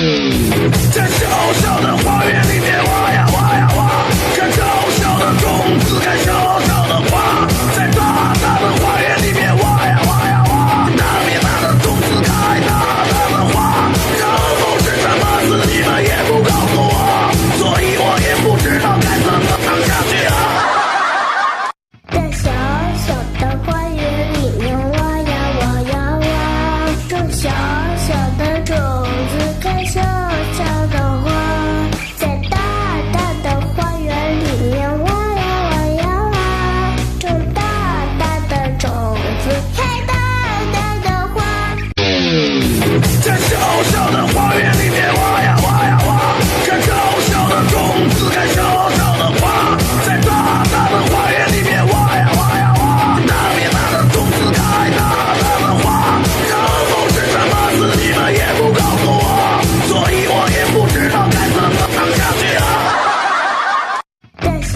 在小小的花园里面挖呀挖呀挖，看小小的种子开小小的花，在大大的花园里面挖呀挖呀挖，大面大的种子开大大的花，然后是什么字你们也不告诉我，所以我也不知道该怎么唱下去啊。在小小的花园里面挖呀挖呀挖，种小小的种子开小小的花，在大大的花园里面挖呀挖呀挖，种大大的种子开大大的花。在小小的花园里面挖呀挖呀挖，看小小的种子开小小的花，在大大的花园里面挖呀挖呀挖，大面大的种子开大大的花，然后是什么字你们也不告诉我，所以我也不知道该怎么唱下去啊。在小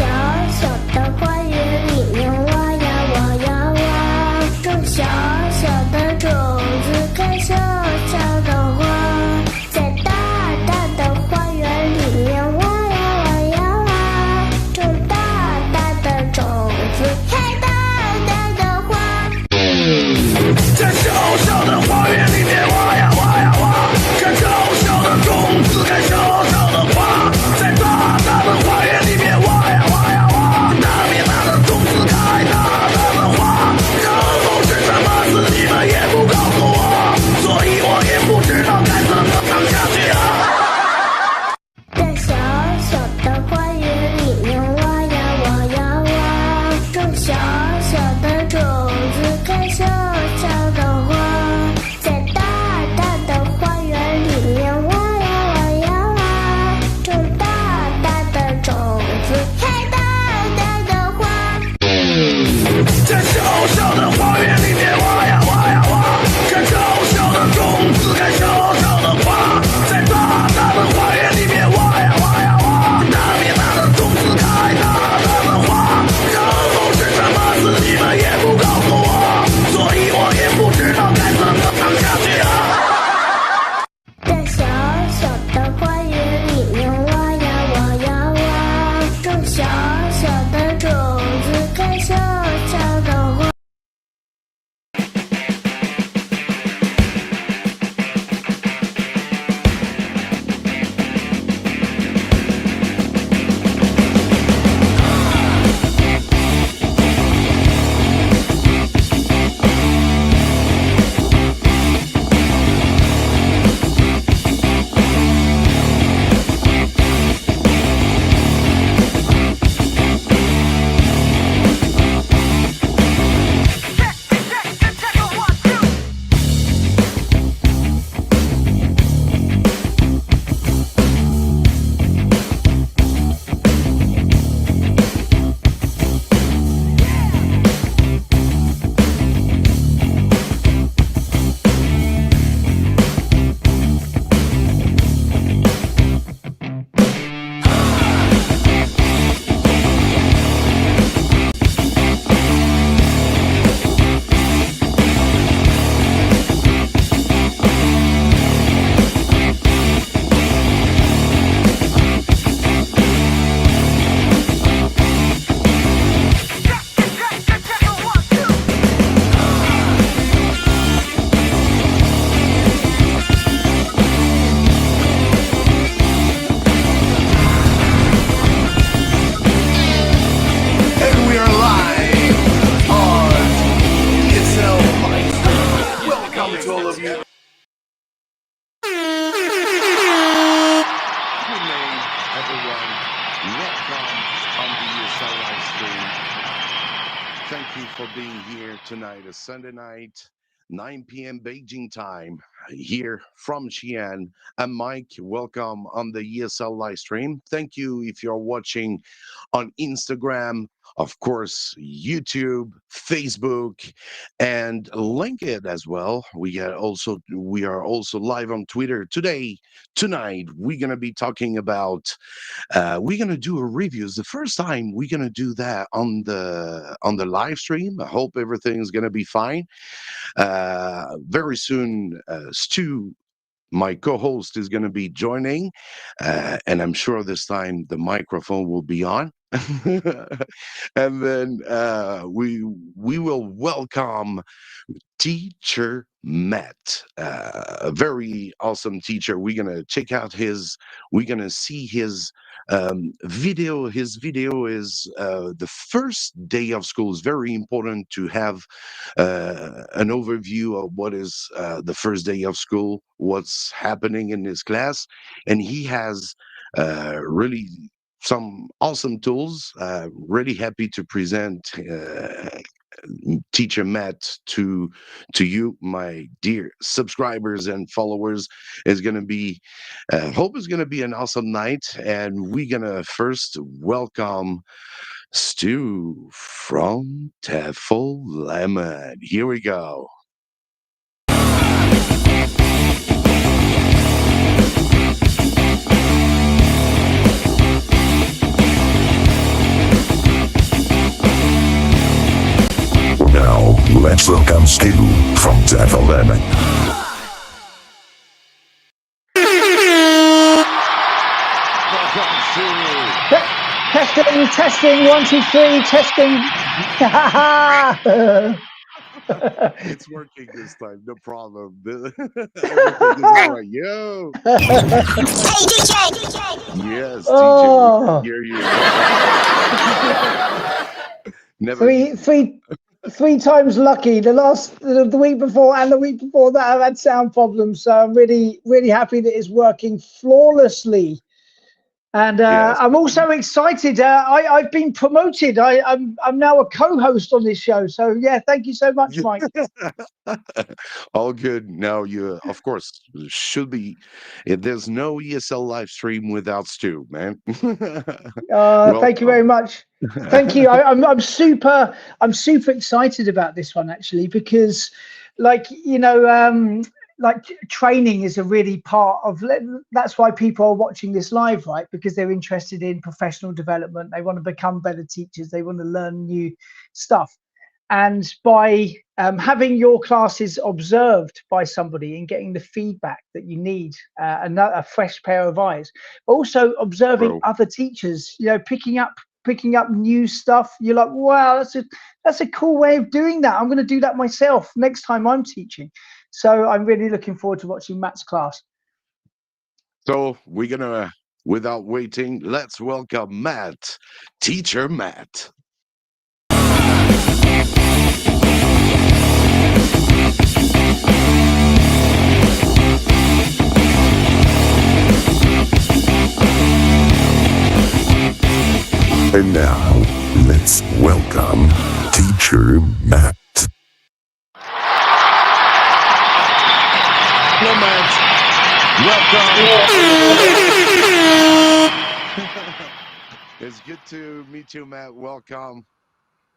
小的花园里面挖呀挖呀挖，种小小的种子开小小的花，在大大的花园里面挖呀挖呀挖，种大大的种子开大大的花。在小小的花园里面挖呀挖呀挖，看小小的种子开小小的花，在大大的花园里面挖呀挖呀挖，大面大的种子开大大的花，然后是什么字你们也不告诉我，所以我也不知道该怎么唱下去啊。在小小的花园里面挖呀挖呀挖，种小小的种子开小小的花，在大大的花园里面挖呀挖呀挖，种大大的种子开大大的花。在小小的花园里面挖呀挖呀挖，看小小的种子开小小的花，在大大的花园里面挖呀挖呀挖，大面大的种子开大大的花，然后是什么字你们也不告诉我，所以我也不知道该怎么唱下去啊。在小小的花园里面挖呀挖呀挖，种小小的种子开小小的花。And we are live on ESL. Welcome to all of you. Good evening, everyone. Welcome on the ESL live stream. Thank you for being here tonight, a Sunday night, 9 p.m. Beijing time, here from Xi'an. I'm Mike. Welcome on the ESL live stream. Thank you if you're watching on Instagram, of course, YouTube, Facebook, and LinkedIn as well. We are also live on Twitter tonight. We're gonna be talking about. We're gonna do a review. It's the first time we're gonna do that on the live stream. I hope everything's gonna be fine. Very soon, Stu my co-host is going to be joining, and I'm sure this time the microphone will be on. And then we will welcome teacher Matt, a very awesome teacher. We're gonna check out his. We're gonna see his video. His video is the first day of school. Is very important to have an overview of what is the first day of school, what's happening in his class, and he has really some awesome tools. Really happy to present teacher Matt to you, my dear subscribers and followers. Is going to be hope is going to be an awesome night, and we're going to first welcome Stu from Tefl Lemon. Here we go. Now, let's welcome Stu from Tefl Lemon. Testing, 1, 2, 3, testing. It's working this time, no problem. Everything is all right. Yo. Hey, DJ! Yes, Oh. DJ, we can hear you. Never. Three times lucky. The week before and the week before that, I've had sound problems. So I'm really, really happy that it's working flawlessly. And Yes. I'm also excited. I've been promoted. I'm now a co-host on this show. So yeah, thank you so much, Mike. All good. Now you, of course, should be. There's no ESL live stream without Stu, man. Thank you very much. Thank you. I'm super excited about this one actually, because like training is a really part of, that's why people are watching this live, right? Because they're interested in professional development. They want to become better teachers. They want to learn new stuff. And by having your classes observed by somebody and getting the feedback that you need, a fresh pair of eyes, also observing other teachers, picking up new stuff. You're like, wow, that's a cool way of doing that. I'm going to do that myself next time I'm teaching. So I'm really looking forward to watching Matt's class. So we're gonna, without waiting, let's welcome Matt, teacher Matt. And now, let's welcome teacher Matt. Hello, Matt. Welcome. It's good to meet you, Matt. Welcome.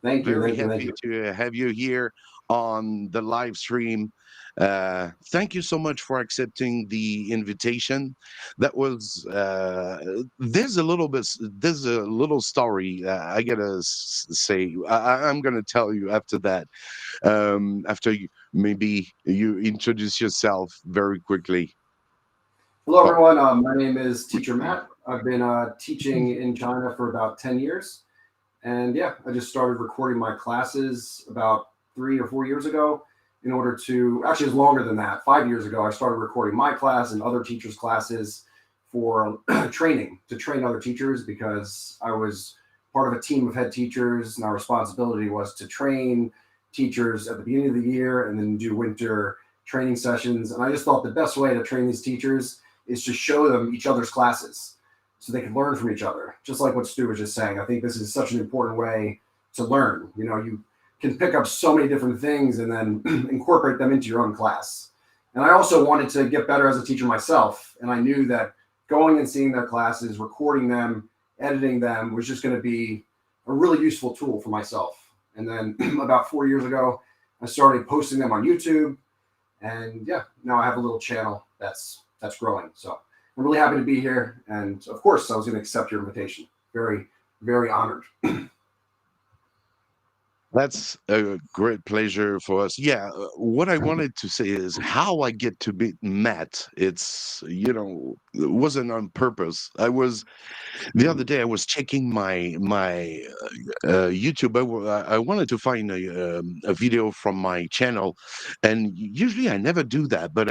Thank you. Very happy to have you here on the live stream. Thank you so much for accepting the invitation. That was there's a little story I gotta say. I'm gonna tell you after that. After maybe you introduce yourself very quickly. Hello, everyone. My name is Teacher Matt. I've been teaching in China for about 10 years. And yeah, I just started recording my classes about 3 or 4 years ago in order to, actually it was longer than that. 5 years ago, I started recording my class and other teachers' classes for training, to train other teachers, because I was part of a team of head teachers and our responsibility was to train teachers at the beginning of the year and then do winter training sessions. And I just thought the best way to train these teachers is to show them each other's classes so they can learn from each other. Just like what Stu was just saying, I think this is such an important way to learn. You can pick up so many different things and then incorporate them into your own class. And I also wanted to get better as a teacher myself. And I knew that going and seeing their classes, recording them, editing them was just going to be a really useful tool for myself. And then about 4 years ago, I started posting them on YouTube. And yeah, now I have a little channel that's growing. So I'm really happy to be here. And of course, I was going to accept your invitation. Very, very honored. That's a great pleasure for us. Yeah, what I wanted to say is how I get to be Matt. It's, it wasn't on purpose. The other day I was checking my YouTube. I wanted to find a video from my channel, and usually I never do that. But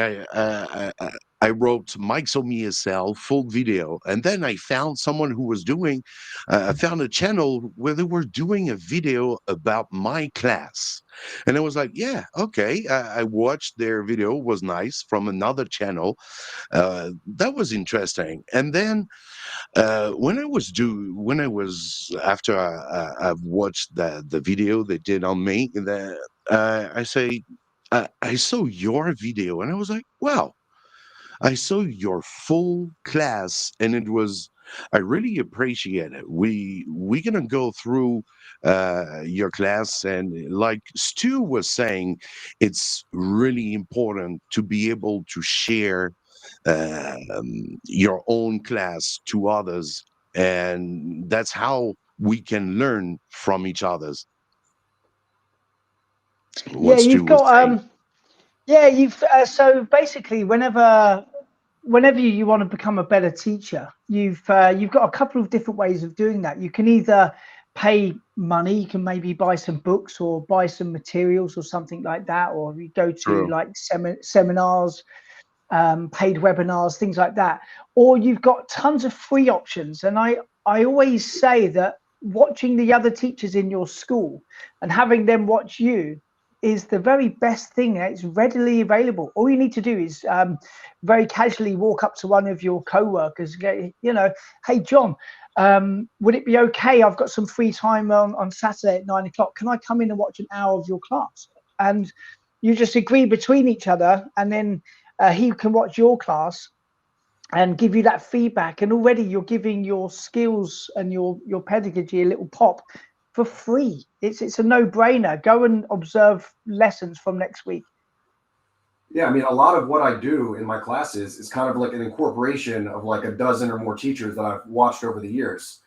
I wrote Mike's Home ESL full video, and then I found someone who was doing. I found a channel where they were doing a video about my class, and I was like, yeah, okay. I watched their video; it was nice from another channel. That was interesting, and then when I was after I've watched the video they did on me, I say I saw your video and I was like, wow, I saw your full class and it was I really appreciate it. We're gonna go through your class and like Stu was saying, it's really important to be able to share your own class to others, and that's how we can learn from each other's. Yeah, What Stu you've was got saying. yeah, you've so basically whenever you want to become a better teacher, you've got a couple of different ways of doing that. You can either pay money, you can maybe buy some books or buy some materials or something like that, or you go to True. like seminars, paid webinars, things like that. Or you've got tons of free options. And I always say that watching the other teachers in your school and having them watch you is the very best thing. It's readily available. All you need to do is very casually walk up to one of your co-workers, hey John, would it be okay? I've got some free time on Saturday at 9 o'clock. Can I come in and watch an hour of your class? And you just agree between each other, and then he can watch your class and give you that feedback. And already you're giving your skills and your pedagogy a little pop for free. It's a no-brainer. Go and observe lessons from next week. Yeah, I mean, a lot of what I do in my classes is kind of like an incorporation of like a dozen or more teachers that I've watched over the years.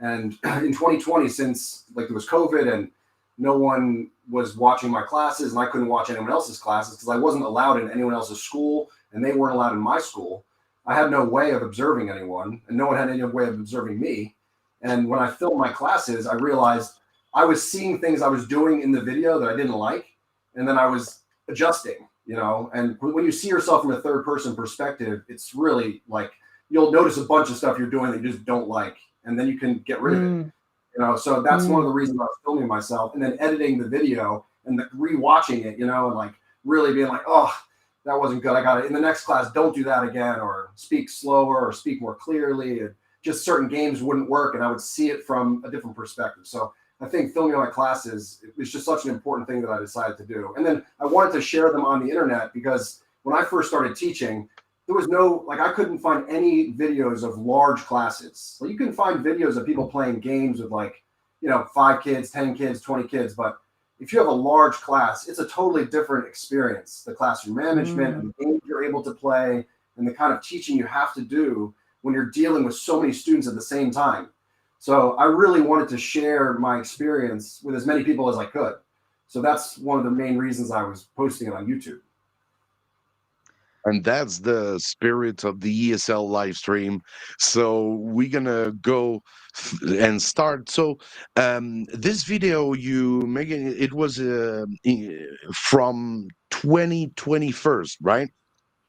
And in 2020, since like there was COVID and no one was watching my classes and I couldn't watch anyone else's classes because I wasn't allowed in anyone else's school and they weren't allowed in my school. I had no way of observing anyone and no one had any way of observing me. And when I filmed my classes, I realized I was seeing things I was doing in the video that I didn't like. And then I was adjusting, and when you see yourself from a third person perspective, it's really like, you'll notice a bunch of stuff you're doing that you just don't like. And then you can get rid of it. So that's one of the reasons I was filming myself and then editing the video and rewatching it, and like really being like, oh, that wasn't good. I got it. In the next class, don't do that again, or speak slower or speak more clearly. And just certain games wouldn't work. And I would see it from a different perspective. So I think filming my classes was just such an important thing that I decided to do. And then I wanted to share them on the internet because when I first started teaching, there was I couldn't find any videos of large classes. Well, you can find videos of people playing games with 5 kids, 10 kids, 20 kids. But if you have a large class, it's a totally different experience. The classroom management and the games you're able to play and the kind of teaching you have to do when you're dealing with so many students at the same time. So I really wanted to share my experience with as many people as I could. So that's one of the main reasons I was posting it on YouTube. And that's the spirit of the ESL live stream. So we're gonna go and start. So this video you making it was from 2021, right?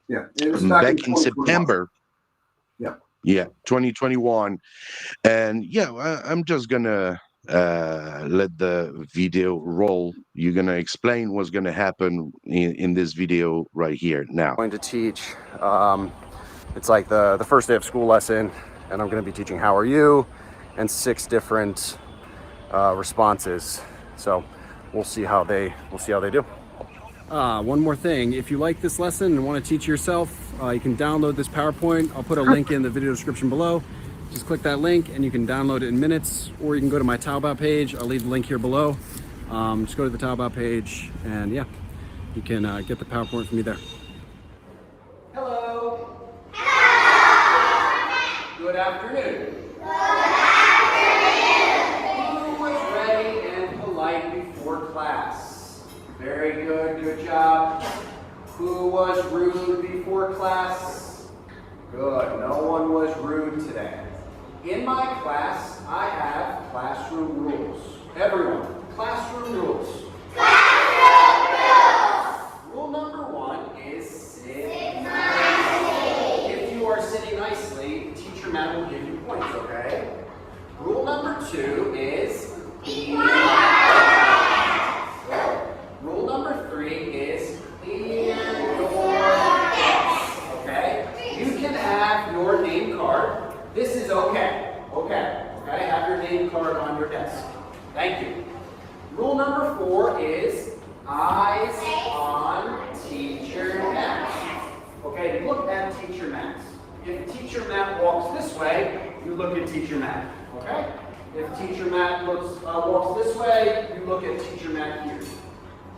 Yeah, it was back in September. Yeah, 2021. And yeah, I'm just gonna let the video roll. You're gonna explain what's gonna happen in this video right here now. I'm going to teach. It's like the first day of school lesson, and I'm going to be teaching "How are you?" and 6 different responses. So we'll see how they do. One more thing, if you like this lesson and want to teach yourself, you can download this PowerPoint. I'll put a link in the video description below. Just click that link and you can download it in minutes, or you can go to my Taobao page. I'll leave the link here below. Just go to the Taobao page and yeah, you can get the PowerPoint from me there. Hello. Good afternoon. Who was ready and polite before before class? Good. No one was rude today. In my class, I have classroom rules. Everyone, classroom rules. Rule number 1 is sit nicely. If you are sitting nicely, teacher Matt will give you points, okay? Rule number 2 is be Rule number 3 is clear your desk, okay? You can have your name card. This is okay. Okay. Have your name card on your desk. Thank you. Rule number 4 is eyes on teacher Matt. Okay, look at teacher Matt. If teacher Matt walks this way, you look at teacher Matt. Okay? If teacher Matt walks this way, you look at teacher Matt here.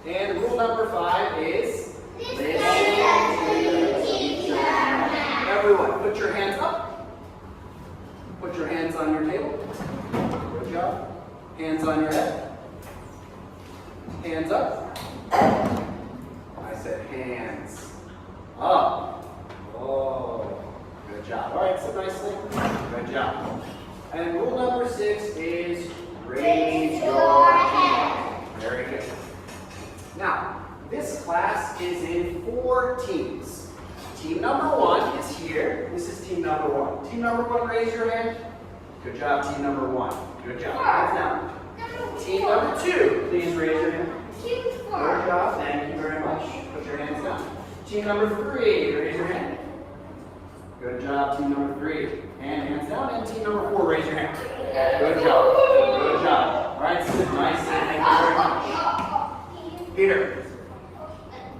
And rule number 5 is listen to teacher Matt. Everyone, put your hands up. Put your hands on your table. Good job. Hands on your head. Hands up. I said hands up. Oh, good job. All right, sit nicely. Good job. And rule number 6 is raise your hand. Very good. Now, this class is in 4 teams. Team number 1 is here. This is team number 1. Team number 1, raise your hand. Good job, team number 1. Good job. Hands down. Team number 2, please raise your hand. Good job. Thank you very much. Put your hands down. Team number 3, raise your hand. Good job, team number 3. And hands down. And team number 4, raise your hand. Good job. Good job. All right, sit nicely. Thank you very much. Peter,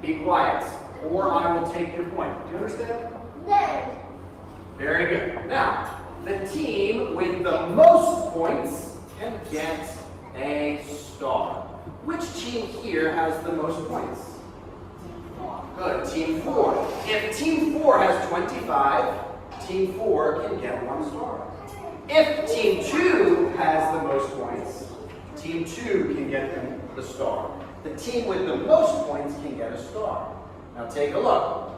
be quiet, or I will take your point. Do you understand? No. Very good. Now, the team with the most points can get a star. Which team here has the most points? Good, team 4. If team 4 has 25, team 4 can get 1 star. If team 2 has the most points, team 2 can get the star. The team with the most points can get a star. Now take a look.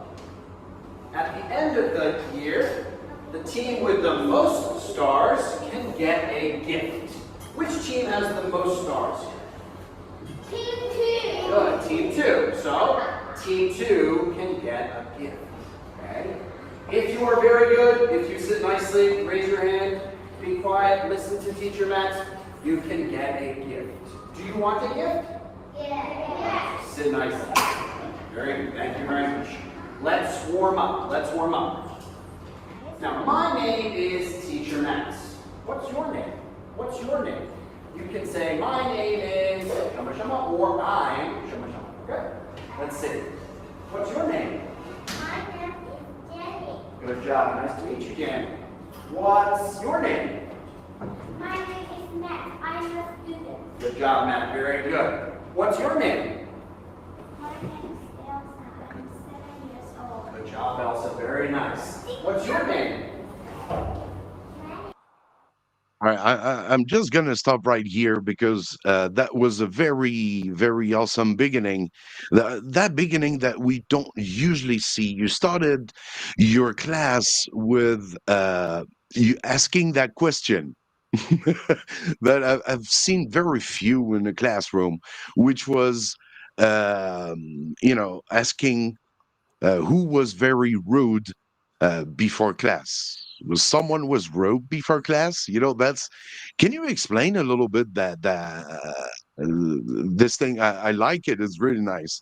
At the end of the year, the team with the most stars can get a gift. Which team has the most stars? Team 2. Good, team 2. So, team 2 can get a gift. Okay? If you are very good, if you sit nicely, raise your hand, be quiet, listen to teacher Matt, you can get a gift. Do you want a gift? Yes. Sit nicely. Very good. Thank you very much. Let's warm up. Let's warm up. Now, my name is Teacher Matt. What's your name? What's your name? You can say, my name is Shama Shama, or I'm Shama Shama. Okay? Let's see. What's your name? My name is Jenny. Good job. Nice to meet you, Jan. What's your name? My name is Matt. I'm a student. Good job, Matt. Very good. What's your name? My name is Elsa. I'm 7 years old. Good job, Elsa. Very nice. What's your name? All right, I'm just gonna stop right here because that was a very, very awesome beginning. That beginning that we don't usually see. You started your class with you asking that question that I've seen very few in the classroom, which was, asking who was very rude before class. Was someone was rude before class? That's. Can you explain a little bit this thing? I like it. It's really nice.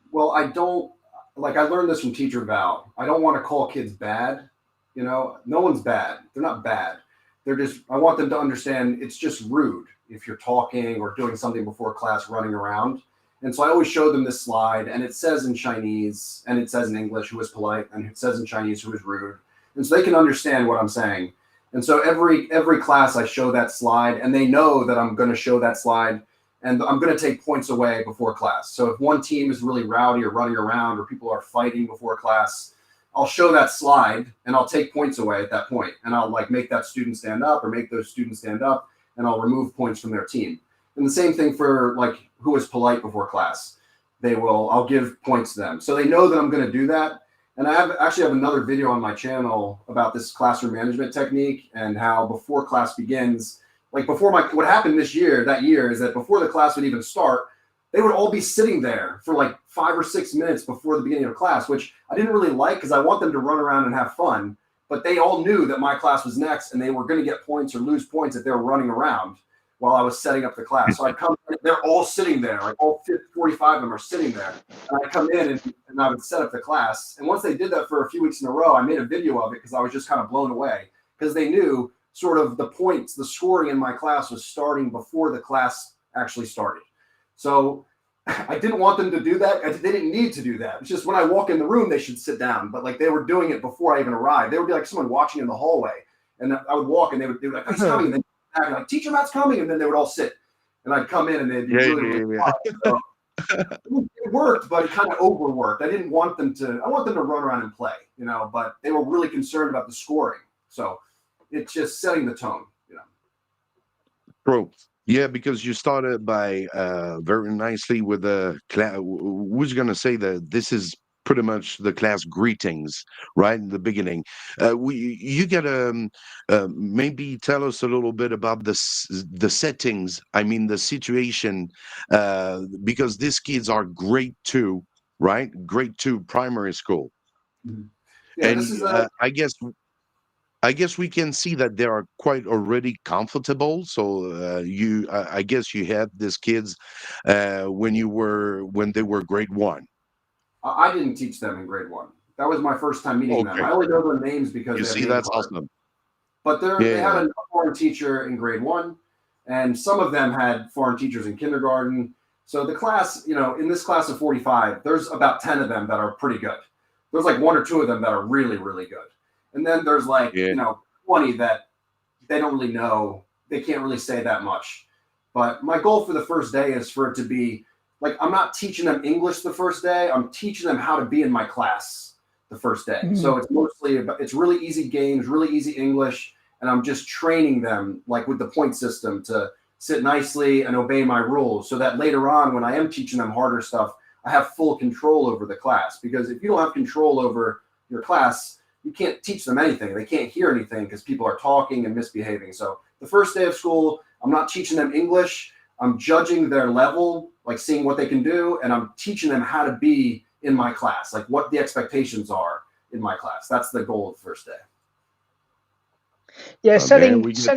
Well, I don't I learned this from Teacher Val. I don't want to call kids bad. No one's bad. They're not bad. They're just, I want them to understand it's just rude if you're talking or doing something before class, running around. And so I always show them this slide, and it says in Chinese and it says in English who is polite, and it says in Chinese who is rude. And so they can understand what I'm saying. And so every class I show that slide, and they know that I'm going to show that slide, and I'm going to take points away before class. So if one team is really rowdy or running around, or people are fighting before class, I'll show that slide and I'll take points away at that point. And I'll make that student stand up, or make those students stand up, and I'll remove points from their team. And the same thing for who is polite before class. I'll give points to them. So they know that I'm going to do that. And I actually have another video on my channel about this classroom management technique and how before class begins, like what happened that year is that before the class would even start, they would all be sitting there for like 5 or 6 minutes before the beginning of class, which I didn't really like because I want them to run around and have fun. But they all knew that my class was next and they were going to get points or lose points if they were running around while I was setting up the class. So I'd come in, they're all sitting there, like all 45 of them are sitting there. And I'd come in and I would set up the class. And once they did that for a few weeks in a row, I made a video of it because I was just kind of blown away because they knew sort of the points, the scoring in my class was starting before the class actually started. So I didn't want them to do that. They didn't need to do that. It's just when I walk in the room, they should sit down. But like they were doing it before I even arrived. They would be like someone watching in the hallway. And I would walk and they would be like, he's coming. And then I'd be like, Teacher Matt's coming. And then they would all sit. And I'd come in and they'd be really quiet. So it worked, but it kind of overworked. I want them to run around and play, but they were really concerned about the scoring. So it's just setting the tone, True. Yeah, because you started by very nicely with the class. Who's going to say that this is pretty much the class greetings, right in the beginning? You got to maybe tell us a little bit about the settings. I mean, the situation, because these kids are grade 2, right? Grade 2 primary school, Yeah, and this is I guess we can see that they are quite already comfortable. So I guess you had these kids when they were grade 1. I didn't teach them in grade 1. That was my first time meeting them. Okay. I only know their names because You they have see, name that's cards. awesome. But they had a foreign teacher in grade 1, and some of them had foreign teachers in kindergarten. So the class, in this class of 45, there's about 10 of them that are pretty good. There's like 1 or 2 of them that are really, really good. And then there's like, 20 that they don't really know. They can't really say that much. But my goal for the first day is for it to be like, I'm not teaching them English the first day. I'm teaching them how to be in my class the first day. Mm-hmm. So it's really easy games, really easy English. And I'm just training them like with the point system to sit nicely and obey my rules so that later on, when I am teaching them harder stuff, I have full control over the class. Because if you don't have control over your class, you can't teach them anything. They can't hear anything because people are talking and misbehaving. So the first day of school, I'm not teaching them English. I'm judging their level, like seeing what they can do. And I'm teaching them how to be in my class, like what the expectations are in my class. That's the goal of the first day. Yeah, setting rules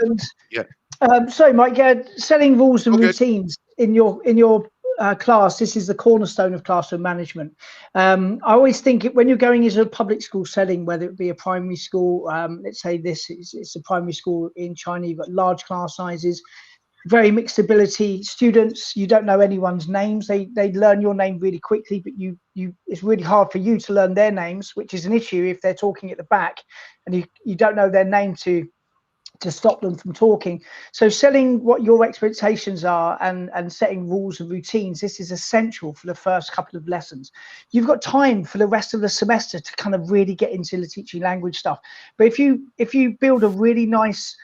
and sorry, Mike. Yeah, setting rules and routines in your class. This is the cornerstone of classroom management. I always think when you're going into a public school setting, whether it be a primary school, let's say it's a primary school in China, you've got large class sizes, very mixed ability students. You don't know anyone's names. They learn your name really quickly, but it's really hard for you to learn their names, which is an issue if they're talking at the back and you don't know their name to stop them from talking. So setting what your expectations are and setting rules and routines, this is essential for the first couple of lessons. You've got time for the rest of the semester to kind of really get into the teaching language stuff. But if you build a really nice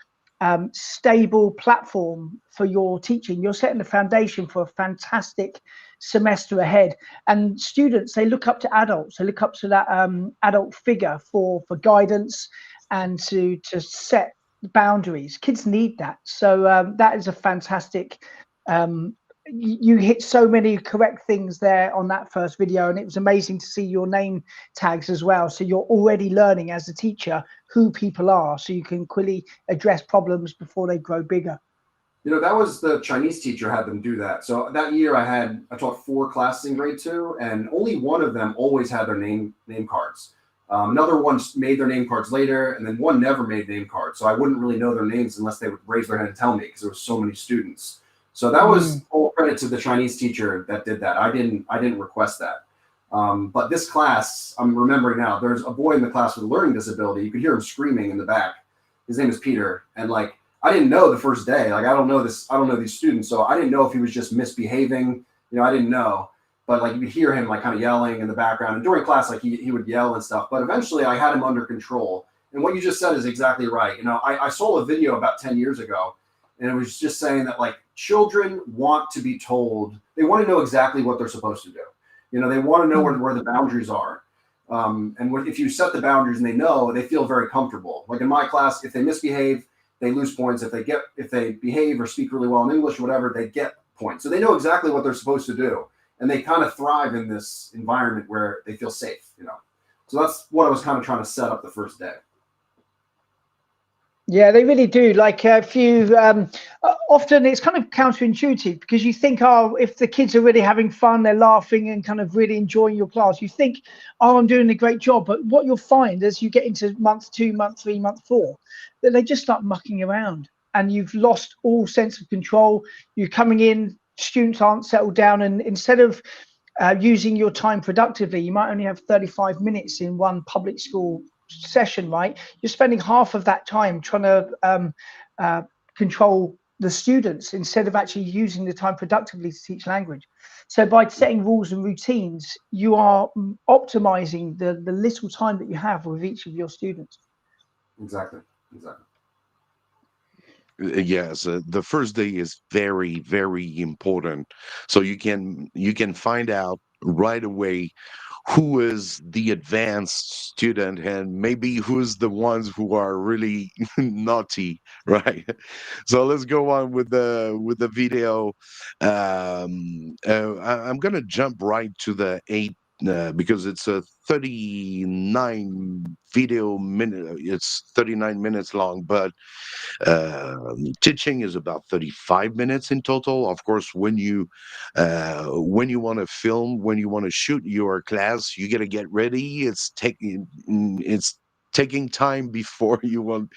stable platform for your teaching, you're setting the foundation for a fantastic semester ahead. And students, they look up to adults, they look up to that adult figure for guidance and to set boundaries. Kids need that. So that is a fantastic you hit so many correct things there on that first video, and it was amazing to see your name tags as well. So you're already learning as a teacher who people are, so you can quickly address problems before they grow bigger. That was the Chinese teacher had them do that. So that year I taught 4 classes in grade 2, and only one of them always had their name cards. Another one made their name cards later, and then one never made name cards. So I wouldn't really know their names unless they would raise their hand and tell me, because there were so many students. So that was all credit to the Chinese teacher that did that. I didn't request that. But this class, I'm remembering now, there's a boy in the class with a learning disability. You could hear him screaming in the back. His name is Peter. And like, I didn't know the first day. Like, I don't know these students. So I didn't know if he was just misbehaving. I didn't know. But like, you could hear him like kind of yelling in the background. And during class, like he would yell and stuff. But eventually I had him under control. And what you just said is exactly right. I saw a video about 10 years ago, and it was just saying that like children want to be told, they want to know exactly what they're supposed to do. They want to know where the boundaries are. And if you set the boundaries and they feel very comfortable. Like in my class, if they misbehave, they lose points. If they behave or speak really well in English or whatever, they get points. So they know exactly what they're supposed to do, and they kind of thrive in this environment where they feel safe. So that's what I was kind of trying to set up the first day. Yeah, they really do. Like if you often it's kind of counterintuitive, because you think, oh, if the kids are really having fun, they're laughing and kind of really enjoying your class, you think, oh, I'm doing a great job. But what you'll find as you get into month 2, month 3, month 4, that they just start mucking around, and you've lost all sense of control. You're coming in, students aren't settled down, and instead of using your time productively, you might only have 35 minutes in one public school session, right? You're spending half of that time trying to control the students instead of actually using the time productively to teach language. So by setting rules and routines, you are optimizing the little time that you have with each of your students. Exactly. Yes, the first day is very, very important. So you can find out right away who is the advanced student and maybe who's the ones who are really naughty, right? So let's go on with the video. I'm gonna jump right to the eight. Because it's a 39 video minute, it's 39 minutes long, but teaching is about 35 minutes in total. Of course, when you want to film, when you want to shoot your class, you got to get ready. It's taking time before you want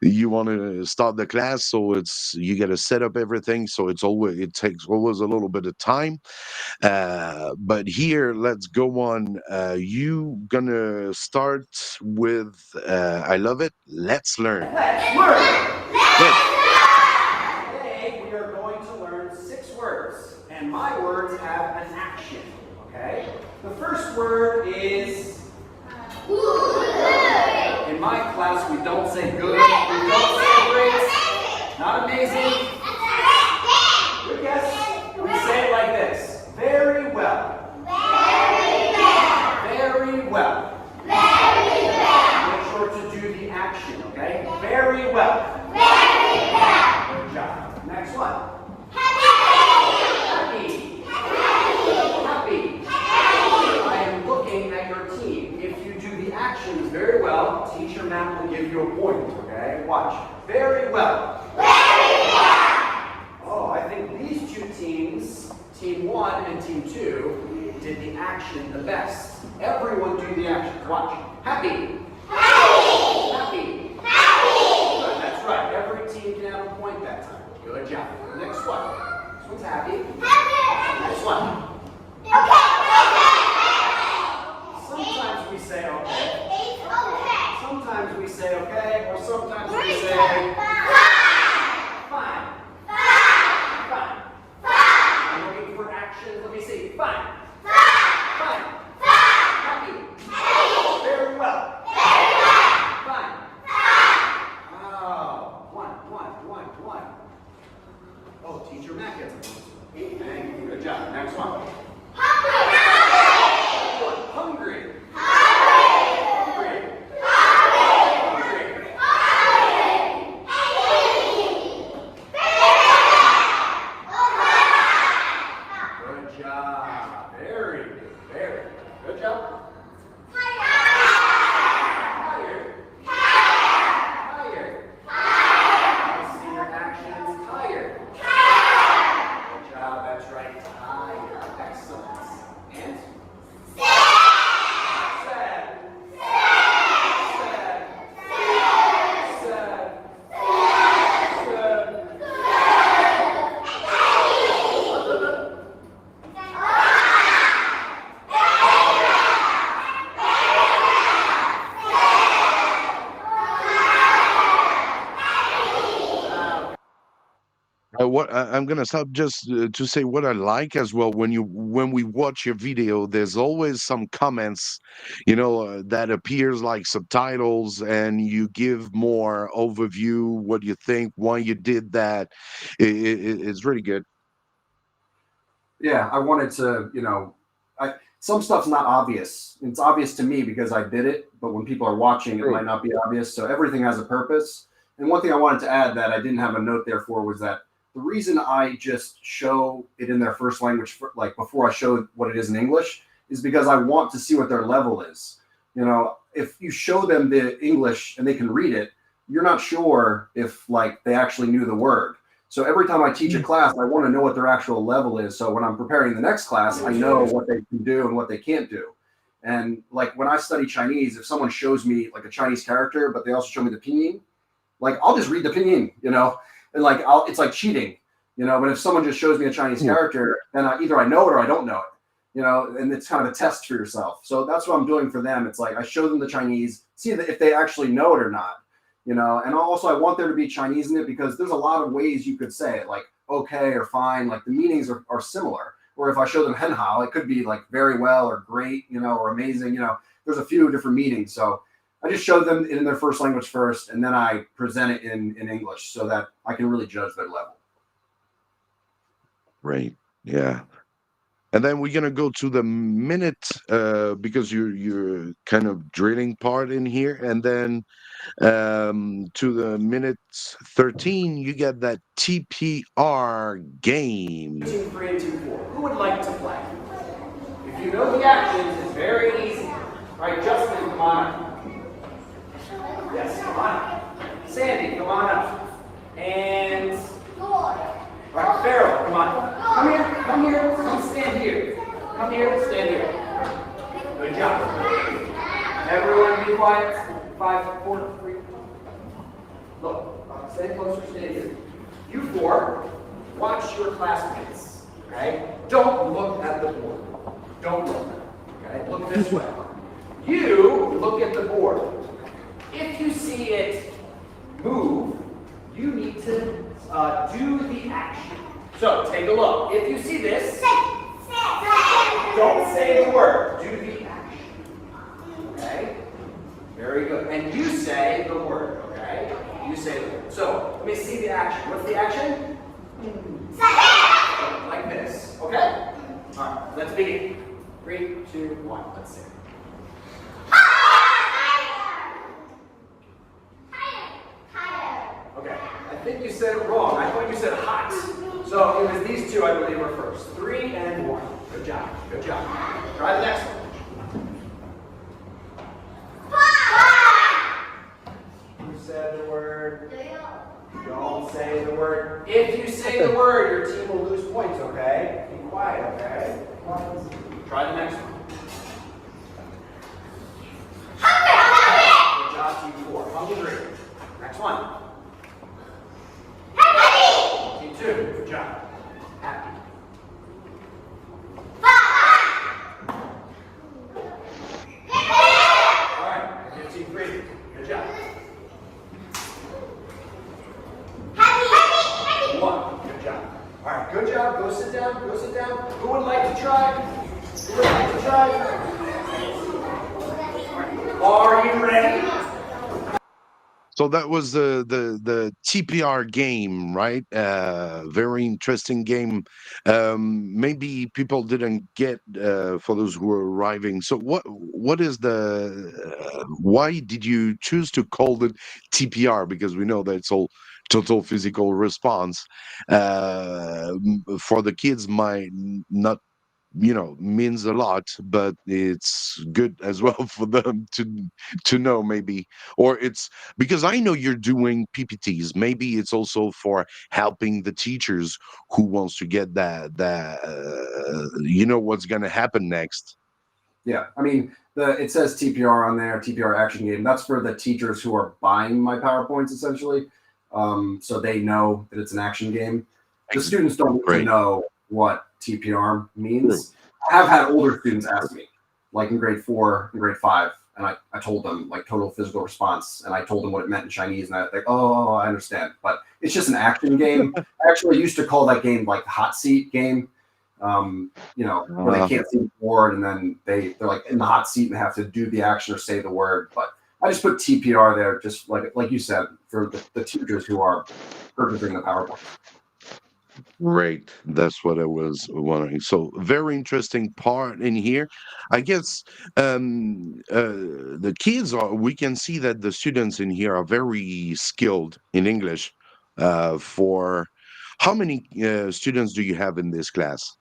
to start the class, so you got to set up everything, so it takes always a little bit of time. But here, let's go on. You gonna start with I love it. Let's learn. Let's learn. Good. Today we are going to learn 6 words, and my words have an action. Okay. The first word is good. In my class, we don't say good. We don't say great. Not amazing. Good guess. We say it like this. Very well. Very well. Make sure to do the action, okay? Very well. Good job. Next one. Happy. I am looking at your team. If you do the actions very well, teacher Matt will give you a point, okay? Watch. Very well. Oh, I think these 2 teams, Team 1 and Team 2, did the action the best. Everyone do the actions. Watch. Happy. Good, that's right. Every team can have a point that time. Good job. Next one. This one's happy. Next one. Sometimes we say okay. Sometimes we say okay, or sometimes we say fine. I'm looking for actions. Let me see. Fine. Happy. Very well. Fine. Oh, one. Oh, teacher Matt gets a point. Thank you. Good job. Next one. Hungry. Good job. Very good. Good job. Tired. I see your actions. Tired. Good job. That's right. Tired. Excellent. And sad. I'm gonna stop just to say what I like as well. When we watch your video, there's always some comments, that appears like subtitles, and you give more overview, what you think, why you did that. It's really good. Yeah, I wanted to, some stuff's not obvious. It's obvious to me because I did it, but when people are watching, it True. might not be obvious. So everything has a purpose. And one thing I wanted to add that I didn't have a note there for was that the reason I just show it in their first language, like before I show what it is in English, is because I want to see what their level is. You know, if you show them the English and they can read it, you're not sure if like they actually knew the word. So every time I teach a class, I want to know what their actual level is. So when I'm preparing the next class, I know what they can do and what they can't do. And like when I study Chinese, if someone shows me like a Chinese character, but they also show me the pinyin, like I'll just read the pinyin, you know, and like it's like cheating, you know. But if someone just shows me a Chinese character, then either I know it or I don't know it, you know. And it's kind of a test for yourself. So that's what I'm doing for them. It's like I show them the Chinese, see if they actually know it or not. You know, and also I want there to be Chinese in it because there's a lot of ways you could say it, like okay or fine, like the meanings are similar. Or if I show them henhao, it could be like very well or great, you know, or amazing, you know, there's a few different meanings. So I just show them in their first language first, and then I present it in English so that I can really judge their level. Right. Yeah. And then we're gonna go to the minute because you're kind of drilling part in here, and then to the minute 13, you get that TPR game. 2, 3, and 2, 4. Who would like to play? If you know the actions, it's very easy. All right, Justin, come on up. Yes, come on up. Sandy, come on up. And all right, Farrell, come on. Come here, come stand here. Come here, stand here. Good job. Everyone be quiet. 5, 4, 3. Look, stay closer, stay here. You four, watch your classmates, okay? Don't look at the board. Don't look, okay? Look this way. You look at the board. If you see it move, you need to do the action. So take a look. If you see this, don't say the word. Do the action. Okay? Very good. And you say the word. Okay? You say the word. So let me see the action. What's the action? Like this. Okay? All right. Let's begin. 3, 2, 1. Let's see. Okay, I think you said it wrong. I thought you said hot. So it was these two, I believe, were first. 3 and 1. Good job. Good job. Try the next one. Who said the word? Don't say the word. If you say the word, your team will lose points, okay? Be quiet, okay? Try the next one. Good job, team 4. Hungry. Next one. Team 2, good job. Happy. All right, team 3, good job. 1, good job. All right, good job. Go sit down. Go sit down. Who would like to try? Who would like to try? Are you ready? So that was the TPR game, right? Very interesting game. Maybe people didn't get for those who are arriving. So what is why did you choose to call it TPR? Because we know that it's all total physical response. For the kids, might not means a lot, but it's good as well for them to know, maybe. Or it's because I know you're doing PPTs, maybe it's also for helping the teachers who wants to get that what's going to happen next. Yeah, I mean, it says TPR on there, TPR action game. That's for the teachers who are buying my PowerPoints, essentially. So they know that it's an action game. The students don't need to know what TPR means. I have had older students ask me, like in grade 4 and grade 5, and I told them like total physical response, and I told them what it meant in Chinese, and I was like, oh, I understand. But it's just an action game. I actually used to call that game like the hot seat game. Where they can't see the board, and then they're like in the hot seat and have to do the action or say the word. But I just put TPR there, just like you said, for the teachers who are purchasing the PowerPoint. Great. That's what I was wondering. So very interesting part in here. I guess the kids are. We can see that the students in here are very skilled in English. For how many students do you have in this class?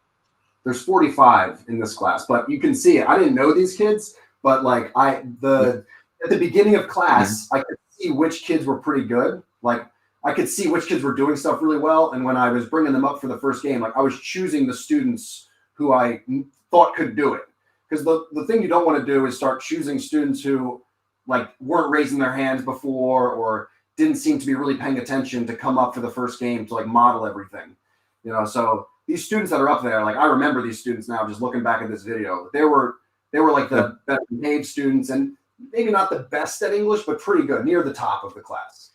There's 45 in this class, but you can see it. I didn't know these kids, but like at the beginning of Mhm. class, I could see which kids were pretty good. Like I could see which kids were doing stuff really well, and when I was bringing them up for the first game, like I was choosing the students who I thought could do it. Because the thing you don't want to do is start choosing students who like weren't raising their hands before or didn't seem to be really paying attention to come up for the first game to like model everything. So these students that are up there, like I remember these students now, just looking back at this video, they were like the best behaved students, and maybe not the best at English, but pretty good, near the top of the class.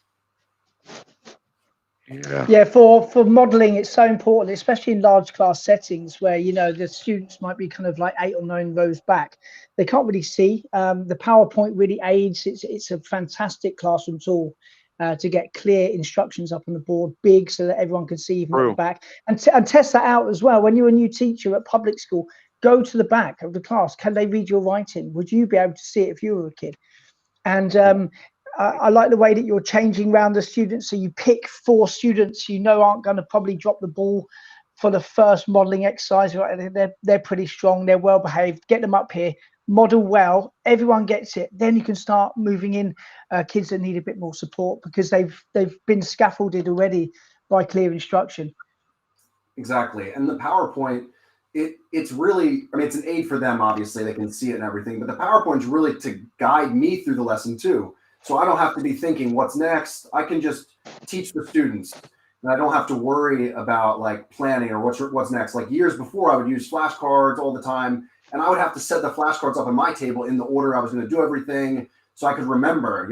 Yeah. Yeah, for modeling, it's so important, especially in large class settings where the students might be kind of like 8 or 9 rows back. They can't really see. The PowerPoint really aids. It's a fantastic classroom tool to get clear instructions up on the board, big, so that everyone can see even at the True. back, and test that out as well. When you're a new teacher at public school, go to the back of the class. Can they read your writing? Would you be able to see it if you were a kid? And I like the way that you're changing around the students. So you pick 4 students aren't going to probably drop the ball for the first modeling exercise. Right? They're pretty strong. They're well behaved. Get them up here, model well. Everyone gets it. Then you can start moving in kids that need a bit more support because they've been scaffolded already by clear instruction. Exactly. And the PowerPoint, it's really, I mean, it's an aid for them, obviously. They can see it and everything, but the PowerPoint's really to guide me through the lesson too. So I don't have to be thinking what's next. I can just teach the students. And I don't have to worry about like planning or what's next. Like years before, I would use flashcards all the time, and I would have to set the flashcards up on my table in the order I was going to do everything so I could remember,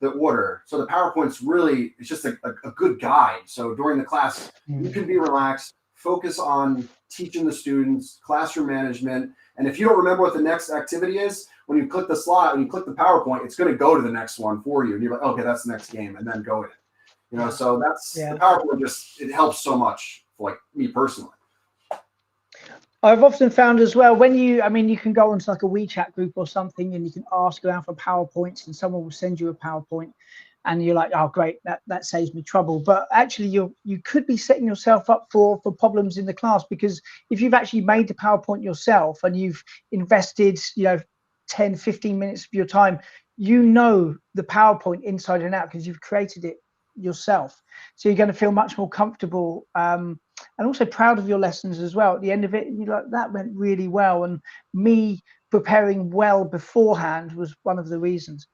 the order. So the PowerPoint's really, it's just a good guide. So during the class, you can be relaxed, focus on teaching the students, classroom management. And if you don't remember what the next activity is, when you click the slide, when you click the PowerPoint, it's going to go to the next one for you. And you're like, okay, that's the next game, and then go in. So that's the PowerPoint. It helps so much for like me personally. I've often found as well when you can go onto like a WeChat group or something and you can ask around for PowerPoints and someone will send you a PowerPoint and you're like, oh great, that saves me trouble. But actually you could be setting yourself up for problems in the class, because if you've actually made the PowerPoint yourself and you've invested 10-15 minutes of your time, the PowerPoint inside and out because you've created it yourself. So you're going to feel much more comfortable and also proud of your lessons as well. At the end of it, you're like, that went really well. And me preparing well beforehand was one of the reasons.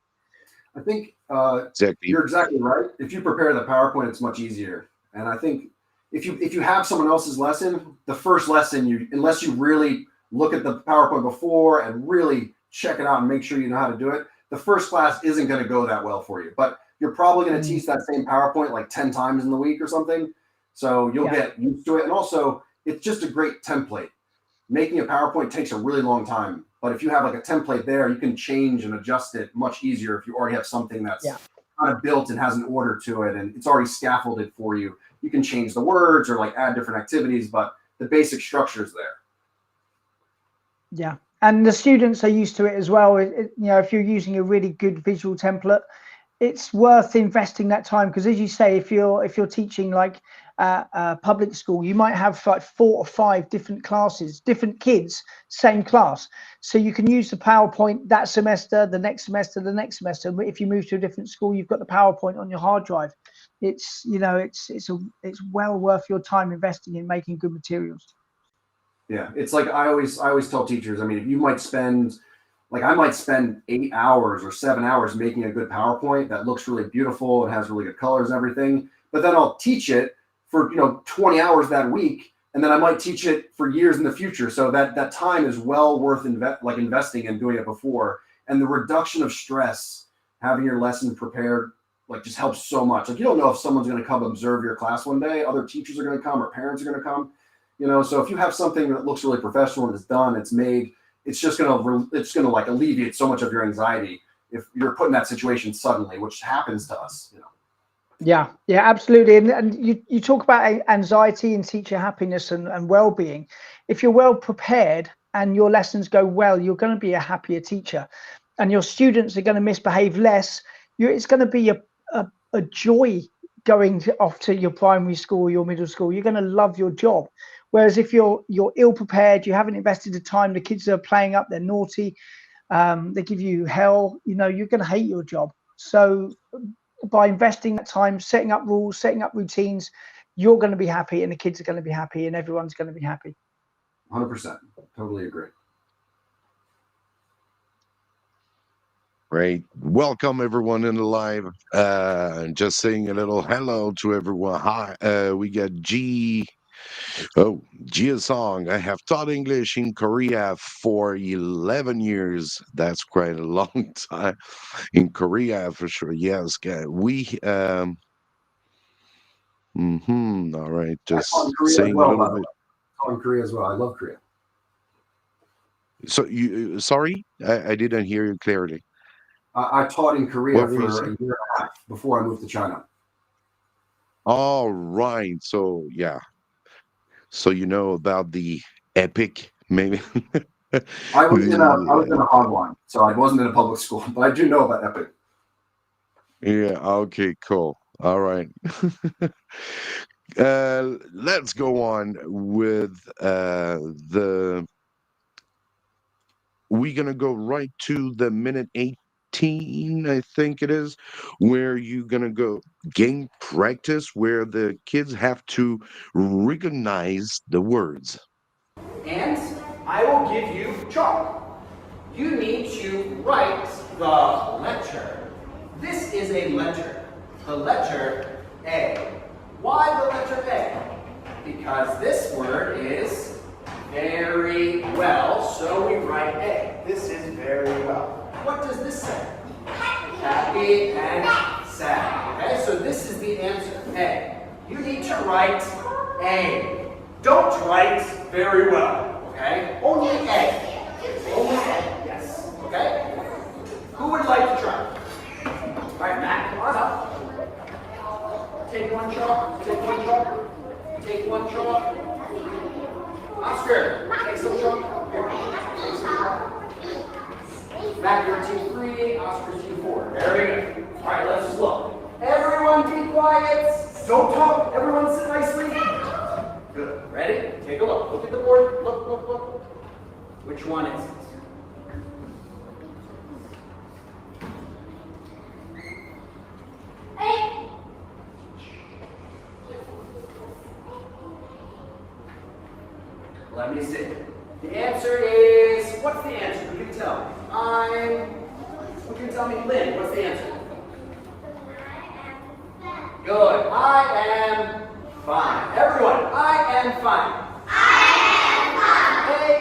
I think Exactly. you're exactly right. If you prepare the PowerPoint, it's much easier. And I think if you have someone else's lesson, the first lesson, unless you really look at the PowerPoint before and really check it out and make sure you know how to do it, the first class isn't going to go that well for you. But you're probably going to teach that same PowerPoint like 10 times in the week or something. So you'll get used to it. And also, it's just a great template. Making a PowerPoint takes a really long time. But if you have like a template there, you can change and adjust it much easier if you already have something that's kind of built and has an order to it and it's already scaffolded for you. You can change the words or like add different activities, but the basic structure is there. Yeah. And the students are used to it as well. If you're using a really good visual template, it's worth investing that time, because as you say, if you're teaching like public school, you might have like 4 or 5 different classes, different kids, same class. So you can use the PowerPoint that semester, the next semester, the next semester. But if you move to a different school, you've got the PowerPoint on your hard drive. It's well worth your time investing in making good materials. Yeah, it's like I always tell teachers, I mean, I might spend 8 hours or 7 hours making a good PowerPoint that looks really beautiful and has really good colors and everything. But then I'll teach it for 20 hours that week, and then I might teach it for years in the future. So that time is well worth investing in doing it before. And the reduction of stress, having your lesson prepared, like just helps so much. Like you don't know if someone's going to come observe your class one day, other teachers are going to come or parents are going to come. So if you have something that looks really professional and it's done, it's made, it's gonna like alleviate so much of your anxiety if you're put in that situation suddenly, which happens to us. Yeah, yeah, absolutely. And you talk about anxiety and teacher happiness and well-being. If you're well prepared and your lessons go well, you're going to be a happier teacher, and your students are going to misbehave less. It's going to be a joy going off to your primary school, your middle school. You're going to love your job. Whereas if you're ill prepared, you haven't invested the time, the kids are playing up, they're naughty, they give you hell, you're going to hate your job. So by investing that time, setting up rules, setting up routines, you're going to be happy and the kids are going to be happy and everyone's going to be happy. 100%. Totally agree. Great. Welcome everyone in the live. Just saying a little hello to everyone. Hi. We got G. Oh, Gia Song. I have taught English in Korea for 11 years. That's quite a long time in Korea for sure. Yes. All right. I taught in Just Korea as saying a well, by little the way. bit. I taught in Korea as well. I love Korea. So sorry, I didn't hear you clearly. I taught in Korea What were you for a saying? year and a half before I moved to China. All right. So yeah. So you know about the epic, maybe. I was in The a hardline, so I wasn't in a public school, but I do know about Epic. yeah. Okay. Cool. All right. Let's go on with the. We're gonna go right to the minute 18, I think it is, where you're gonna go game practice, where the kids have to recognize the words. And I will give you chalk. You need to write the letter. This is a letter. The letter A. Why the letter A? Because this word is very well, so we write A. This is very well. What does this say? Happy and sad. Okay, so this is the answer, A. You need to write A. Don't write very well, okay? Only A. Only A, yes, okay? Who would like to try? All right, Matt, come on up. Take one chalk, take one chalk, take one chalk. Oscar, take some chalk. Here, take some chalk. Matt, you're team 3, Oscar's team 4. Very good. All right, let's just look. Everyone be quiet. Don't talk. Everyone sit nicely. Good. Ready? Take a look. Look at the board. Look, look, look. Which one is it? Let me see. The answer is, what's the answer? Who can tell me? Who can tell me? Lynn, what's the answer? Good. I am fine. Everyone, I am fine.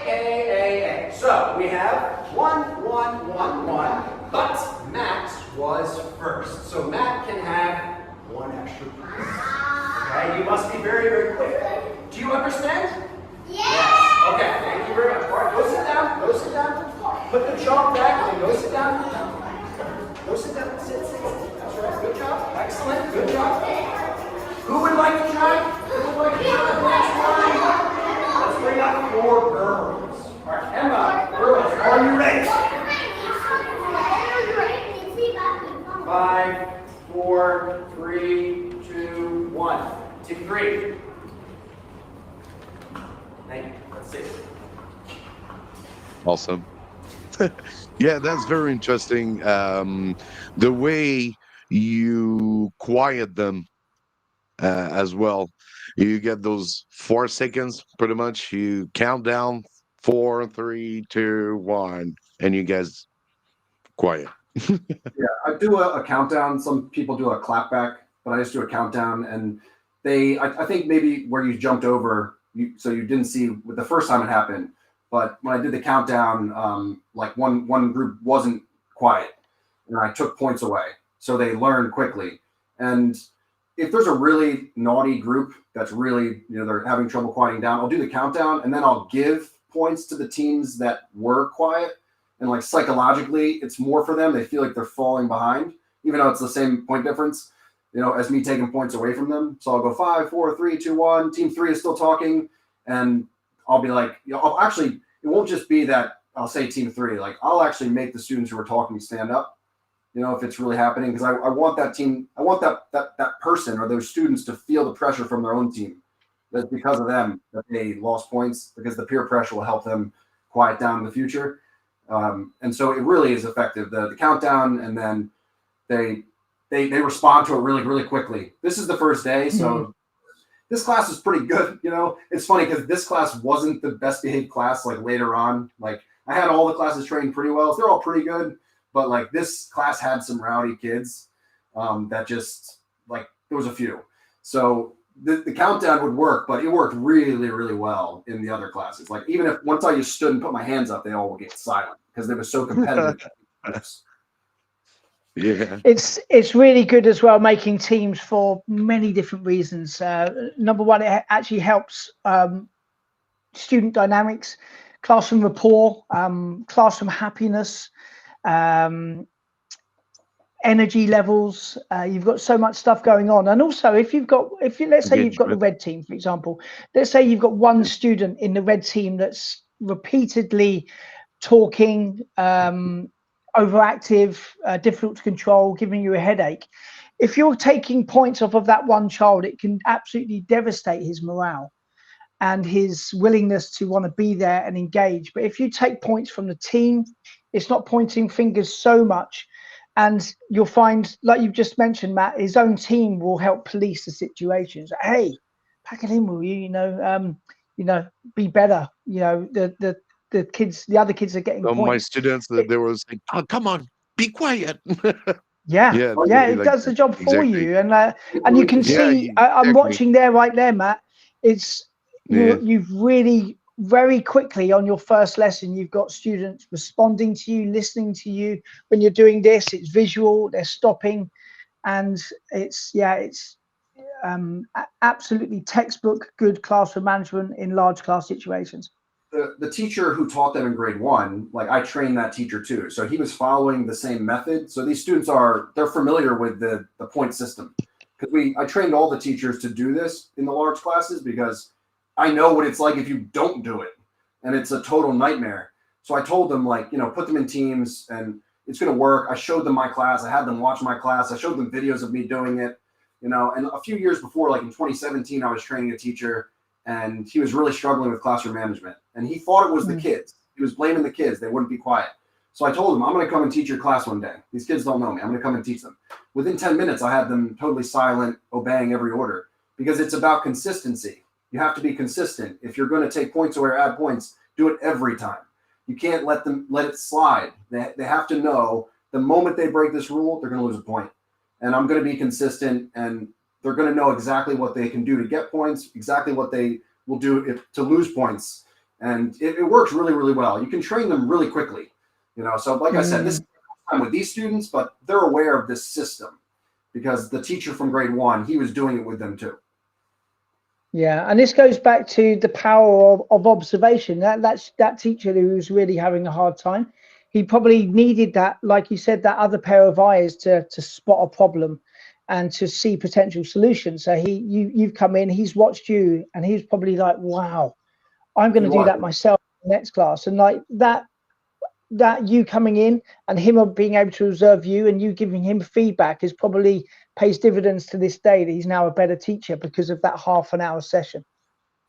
A. So we have 1, 1, 1, 1, but Matt was first. So Matt can have 1 extra piece. Okay, you must be very, very quick. Do you understand? Yes. Okay, thank you very much. All right, go sit down. Go sit down. Put the chalk back and go sit down. Go sit down. Sit. That's right. Good job. Excellent. Good job. Who would like to try? Who would like to try? Let's bring up 4 girls. All right, Emma, girls, are you ready? 5, 4, 3, 2, 1. Team 3. Thank you. Let's see. Awesome. Yeah, that's very interesting. The way you quiet them as well. You get those 4 seconds, pretty much. You count down 4, 3, 2, 1, and you guys quiet. Yeah, I do a countdown. Some people do a clap back, but I just do a countdown. And I think maybe where you jumped over, so you didn't see the first time it happened. But when I did the countdown, like one group wasn't quiet, and I took points away, so they learned quickly. And if there's a really naughty group that's really, they're having trouble quieting down, I'll do the countdown, and then I'll give points to the teams that were quiet. And like psychologically, it's more for them. They feel like they're falling behind, even though it's the same point difference. as me taking points away from them. So I'll go 5, 4, 3, 2, 1. Team 3 is still talking, and I'll be like, it won't just be that I'll say team 3. Like, I'll actually make the students who are talking stand up, if it's really happening, because I want that team, I want that person or those students to feel the pressure from their own team. That's because of them that they lost points, because the peer pressure will help them quiet down in the future. And so it really is effective. The countdown, and then they respond to it really, really quickly. This is the first day, so this class is pretty good. It's funny because this class wasn't the best behaved class. Like later on, like I had all the classes trained pretty well. They're all pretty good, but like this class had some rowdy kids that just like there was a few. So the countdown would work, but it worked really, really well in the other classes. Like even if once I just stood and put my hands up, they all would get silent because they were so competitive. Yeah. It's really good as well, making teams for many different reasons. Number one, it actually helps student dynamics, classroom rapport, classroom happiness, energy levels. You've got so much stuff going on. And also, let's say you've got the red team, for example. Let's say you've got one student in the red team that's repeatedly talking, overactive, difficult to control, giving you a headache. If you're taking points off of that one child, it can absolutely devastate his morale and his willingness to want to be there and engage. But if you take points from the team, it's not pointing fingers so much. And you'll find, like you've just mentioned, Matt, his own team will help police the situations. Hey, pack it in, will you? Be better. The kids, the other kids are getting points. My students, they were saying, "Oh, come on, be quiet." It does the job for you, and you can see. I'm watching there, right there, Matt. You've really very quickly on your first lesson, you've got students responding to you, listening to you. When you're doing this, it's visual. They're stopping, and it's absolutely textbook good classroom management in large class situations. The teacher who taught them in grade 1, like I trained that teacher too. So he was following the same method. So these students they're familiar with the point system, because I trained all the teachers to do this in the large classes, because I know what it's like if you don't do it, and it's a total nightmare. So I told them, like, put them in teams and it's going to work. I showed them my class. I had them watch my class. I showed them videos of me doing it, and a few years before, like in 2017, I was training a teacher, and he was really struggling with classroom management, and he thought it was the kids. He was blaming the kids. They wouldn't be quiet. So I told him, I'm going to come and teach your class one day. These kids don't know me. I'm going to come and teach them. Within 10 minutes, I had them totally silent, obeying every order, because it's about consistency. You have to be consistent. If you're going to take points away or add points, do it every time. You can't let it slide. They have to know the moment they break this rule, they're going to lose a point. And I'm going to be consistent, and they're going to know exactly what they can do to get points, exactly what they will do to lose points. And it works really, really well. You can train them really quickly. So like I said, this is time with these students, but they're aware of this system because the teacher from grade 1, he was doing it with them too. Yeah, and this goes back to the power of observation. That's that teacher who was really having a hard time. He probably needed that, like you said, that other pair of eyes to spot a problem and to see potential solutions. So you've come in, he's watched you, and he's probably like, wow, I'm going to do that myself in the next class. And like that you coming in and him being able to observe you and you giving him feedback is probably pays dividends to this day, that he's now a better teacher because of that half an hour session.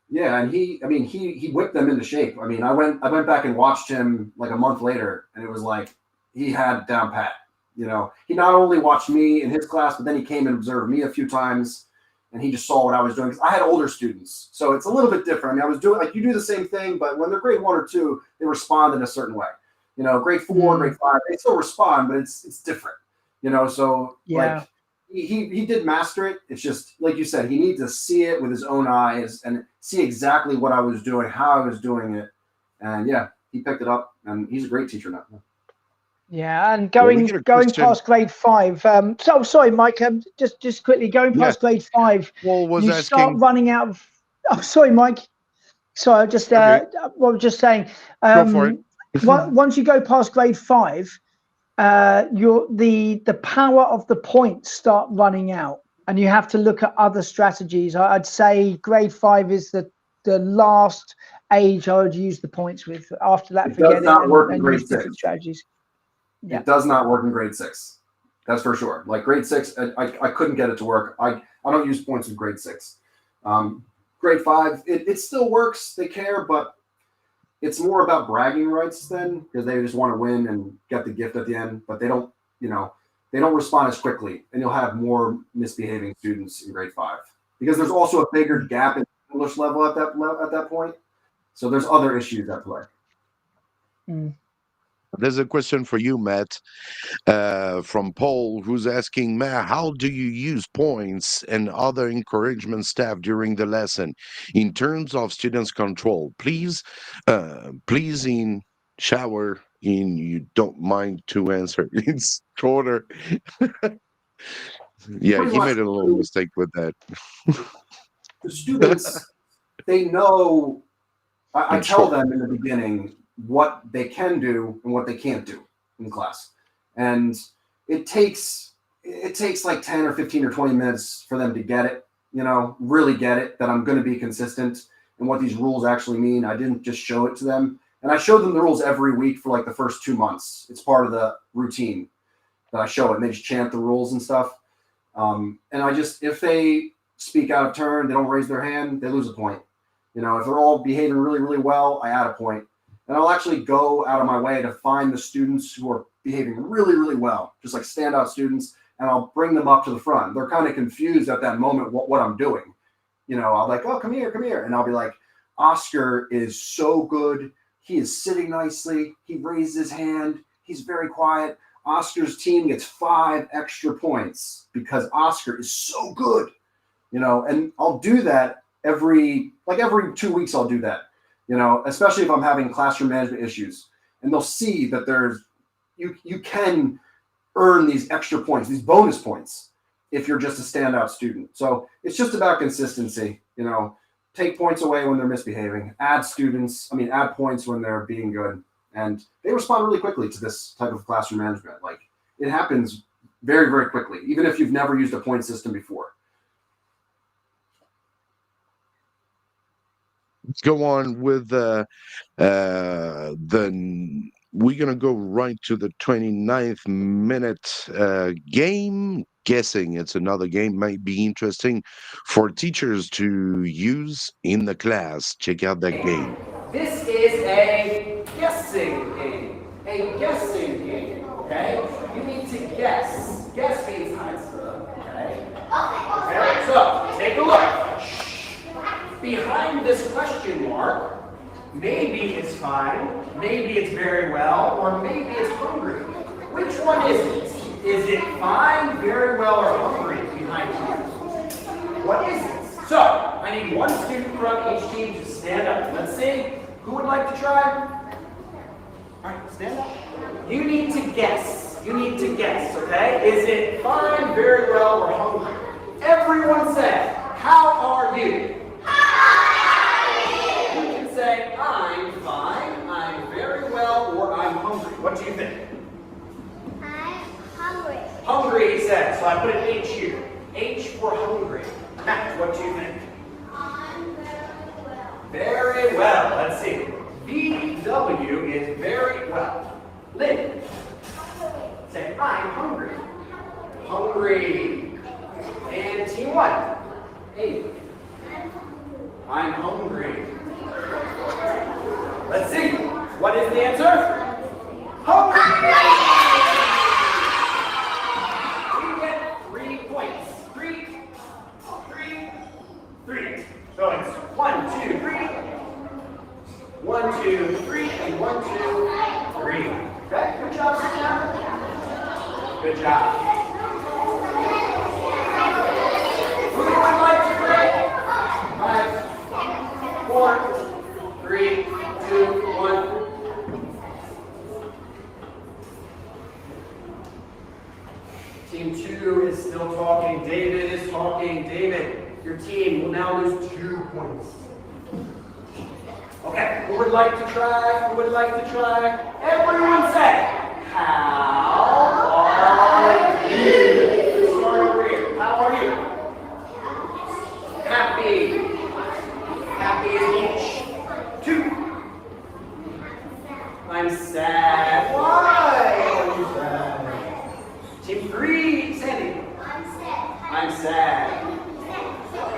Yeah, and he whipped them into shape. I mean, I went back and watched him like a month later, and it was like he had down pat. He not only watched me in his class, but then he came and observed me a few times, and he just saw what I was doing. 'Cause I had older students, so it's a little bit different. I mean, I was doing like you do the same thing, but when they're grade 1 or 2, they respond in a certain way. Grade 4, grade 5, they still respond, but it's different. So yeah. Like he did master it. It's just like you said, he needs to see it with his own eyes and see exactly what I was doing, how I was doing it, and yeah, he picked it up, and he's a great teacher now. Yeah, and going past grade 5. So sorry, Mike. Just quickly going past grade 5. Start running out of. Oh, sorry, Mike. Sorry, I just was just saying. Go for it. Once you go past grade 5, the power of the points start running out. and you have to look at other strategies. I'd say grade 5 is the last age I would use the points with. After that, forget does not work in and grade use different 6. strategies. Yeah. It does not work in grade 6. That's for sure. Like grade 6, I couldn't get it to work. I don't use points in grade 6. Grade 5, it still works. They care, but it's more about bragging rights then, because they just want to win and get the gift at the end. But they don't, they don't respond as quickly, and you'll have more misbehaving students in grade 5 because there's also a bigger gap in English level at that point. So there's other issues at play. There's a question for you, Matt, from Paul, who's asking, Matt, how do you use points and other encouragement staff during the lesson in terms of students' control? Please in shower in you don't mind to answer. It's shorter. Yeah, Pretty he much made a little mistake with that. The students, they know, I tell them in the beginning what they can do and what they can't do in class. And it takes like 10 or 15 or 20 minutes for them to get it, really get it, that I'm going to be consistent and what these rules actually mean. I didn't just show it to them. And I showed them the rules every week for like the first 2 months. It's part of the routine that I show it. And they just chant the rules and stuff. And if they speak out of turn, they don't raise their hand, they lose a point. If they're all behaving really, really well, I add a point. And I'll actually go out of my way to find the students who are behaving really, really well, just like standout students, and I'll bring them up to the front. They're kind of confused at that moment what I'm doing. I'll be like, oh, come here. And I'll be like, Oscar is so good. He is sitting nicely. He raised his hand. He's very quiet. Oscar's team gets 5 extra points because Oscar is so good. And I'll do that every 2 weeks. I'll do that, especially if I'm having classroom management issues, and they'll see that you can earn these extra points, these bonus points, if you're just a standout student. So it's just about consistency, take points away when they're misbehaving, add points when they're being good. And they respond really quickly to this type of classroom management. Like it happens very, very quickly, even if you've never used a point system before. Let's go on with we're going to go right to the 29th minute game. Guessing it's another game might be interesting for teachers to use in the class. Check out that game. This is a guessing game. A guessing game, okay? You need to guess. Guess means answer, okay? Okay, so take a look. Behind this question mark, maybe it's fine, maybe it's very well, or maybe it's hungry. Which one is it? Is it fine, very well, or hungry behind here? What is it? So, I need one student from each team to stand up. Let's see. Who would like to try? All right, stand up. You need to guess. You need to guess, okay? Is it fine, very well, or hungry? Everyone say, how are you? You can say, I'm fine, I'm very well, or I'm hungry. What do you think? I'm hungry. Hungry, he said. So I put an H here. H for hungry. Matt, what do you think? I'm very well. Very well. Let's see. VW is very well. Lynn, say, I'm hungry. Hungry. And team one. Amy. I'm hungry. Let's see. What is the answer? Hungry. We get 3 points. 3. So it's 1, 2, 3. 1, 2, 3, and 1, 2, 3. Okay, good job, Sam. Good job. Who would like to play? 5, 4, 3, 2, 1. Team 2 is still talking. David is talking. David, your team will now lose 2 points. Okay, who would like to try? Who would like to try? Everyone say, how are you? Start over here. How are you? I'm sad.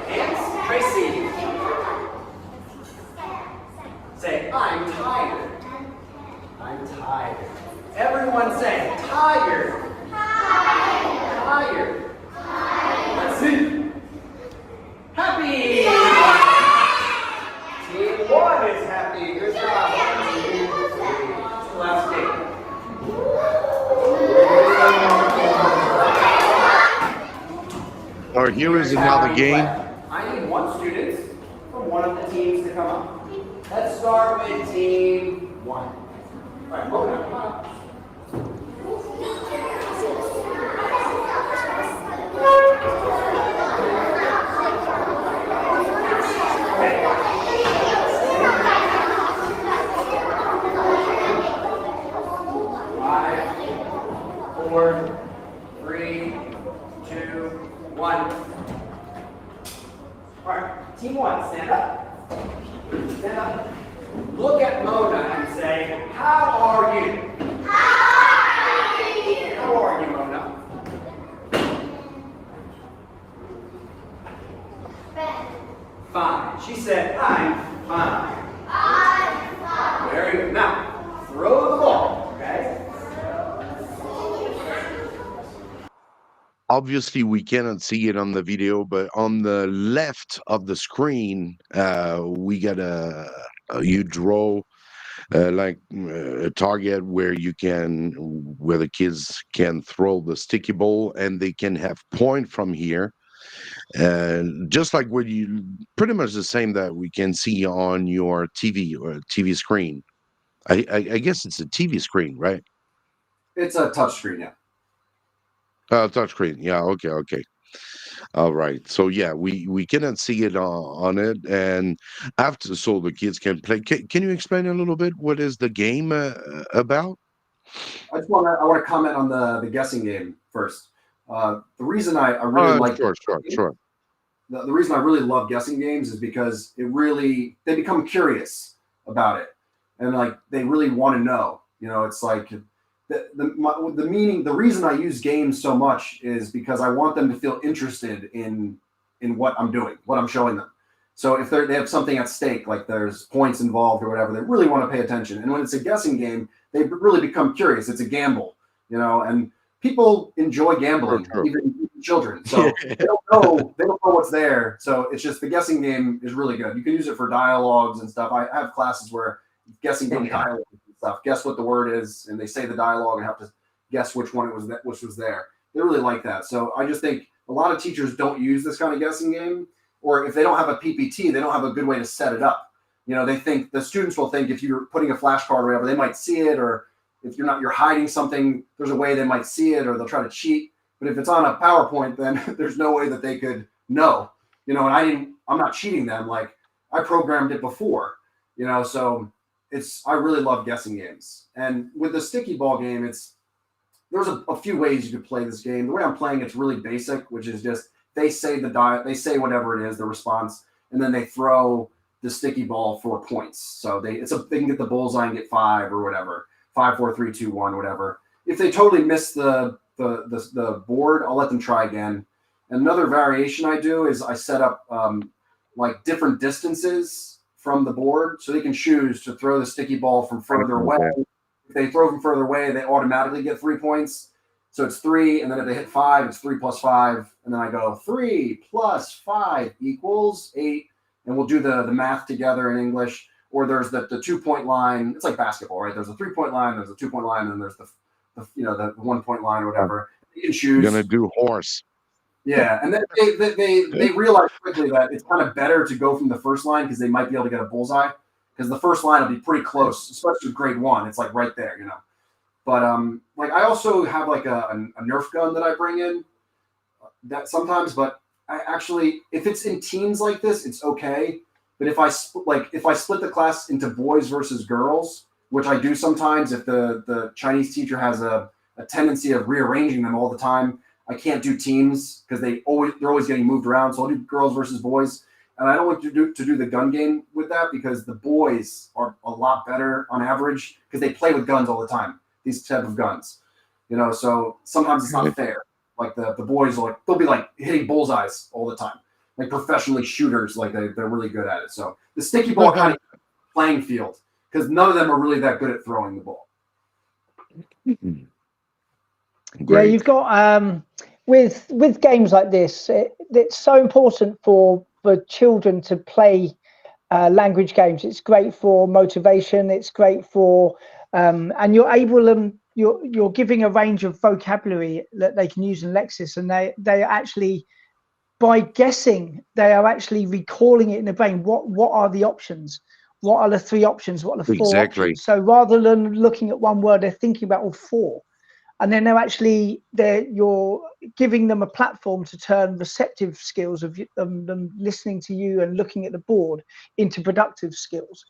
Hands, Tracy. Say, I'm tired. I'm tired. Everyone say, tired. Tired. Let's see. Happy. Team 1 is happy. Good job. 1, 2, 3. Last game. All right, here is another game. I need 1 student from one of the teams to come up. Let's start with team 1. All right, Mona, come on up. Five, 4, 3, 2, 1. All right, team 1, stand up. Stand up. Look at Mona and say, how are you? How are you, Mona? Fine. She said, I'm fine. Very good. Now, throw the ball, okay? Obviously, we cannot see it on the video, but on the left of the screen, we got you draw like a target where where the kids can throw the sticky ball and they can have point from here. And just like what you pretty much the same that we can see on your TV or TV screen. I guess it's a TV screen, right? It's a touch screen, yeah. Touchscreen. Yeah. Okay. Okay. All right. So yeah, we cannot see it on it, and after so the kids can play. Can you explain a little bit what is the game about? I want to comment on the guessing game first. The reason I really like Sure. the reason I really love guessing games is because they become curious about it, and like they really want to know. You know, it's like the reason I use games so much is because I want them to feel interested in what I'm doing, what I'm showing them. So if they have something at stake, like there's points involved or whatever, they really want to pay attention. And when it's a guessing game, they really become curious. It's a gamble, you know, and people enjoy gambling, Sure. even children. So they don't know what's there. So it's just the guessing game is really good. You can use it for dialogues and stuff. I have classes where guessing game dialogue and stuff. Guess what the word is, and they say the dialogue and have to guess which one which was there. They really like that. So I just think a lot of teachers don't use this kind of guessing game. Or if they don't have a PPT, they don't have a good way to set it up. You know, they think the students will think if you're putting a flashcard or whatever, they might see it, or if you're hiding something, there's a way they might see it, or they'll try to cheat. But if it's on a PowerPoint, then there's no way that they could know. You know, and I'm not cheating them. Like I programmed it before. You know, so I really love guessing games. And with the sticky ball game, there's a few ways you could play this game. The way I'm playing, it's really basic, which is just they say whatever it is, the response, and then they throw the sticky ball for points. So they can get the bullseye and get 5 or whatever, 5, 4, 3, 2, 1, whatever. If they totally miss the board, I'll let them try again. Another variation I do is I set up like different distances from the board, so they can choose to throw the sticky ball from further away. If they throw from further away, they automatically get 3 points. So it's 3, and then if they hit 5, it's 3 plus 5, and then I go 3 plus 5 equals 8, and we'll do the math together in English. Or there's the 2-point line. It's like basketball, right? There's a 3-point line, there's a 2-point line, and then there's the 1-point line or whatever. You can choose. You're gonna do horse. Yeah, and then they realize quickly that it's kind of better to go from the first line because they might be able to get a bullseye, because the first line will be pretty close, especially with grade 1. It's like right there, you know. But like I also have like a Nerf gun that I bring in that sometimes. But I actually, if it's in teams like this, it's okay. But if I split the class into boys versus girls, which I do sometimes, if the Chinese teacher has a tendency of rearranging them all the time, I can't do teams because they're always getting moved around. So I'll do girls versus boys. And I don't want to do the gun game with that because the boys are a lot better on average because they play with guns all the time. These type of guns, you know, so sometimes it's not fair. like the boys will they'll be like hitting bullseyes all the time, like professionally shooters, like they're really good at it. So the sticky ball kind of playing field because none of them are really that good at throwing the ball. Yeah, you've got with games like this, it's so important for children to play language games. It's great for motivation. It's great for and you're able you're giving a range of vocabulary that they can use in Lexis, and they are actually, by guessing, they are actually recalling it in the brain. What are the options? What are the 3 options? What are the 4 options? So rather than looking at one word, they're thinking about all 4. And then you're giving them a platform to turn receptive skills of them listening to you and looking at the board into productive skills.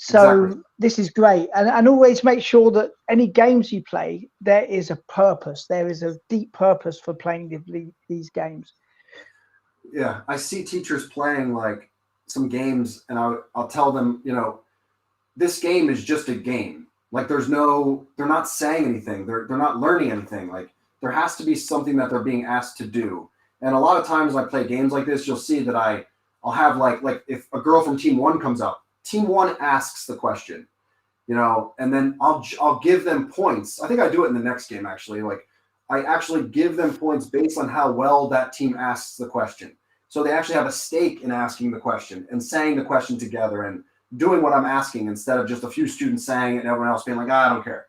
So this is great. And always make sure that any games you play, there is a purpose. There is a deep purpose for playing these games. Yeah, I see teachers playing like some games, and I'll tell them, this game is just a game. Like they're not saying anything. They're not learning anything. Like there has to be something that they're being asked to do. And a lot of times when I play games like this, you'll see that I'll have like if a girl from team 1 comes up, team 1 asks the question, and then I'll give them points. I think I do it in the next game actually. Like I actually give them points based on how well that team asks the question. So they actually have a stake in asking the question and saying the question together and doing what I'm asking instead of just a few students saying it and everyone else being like, I don't care.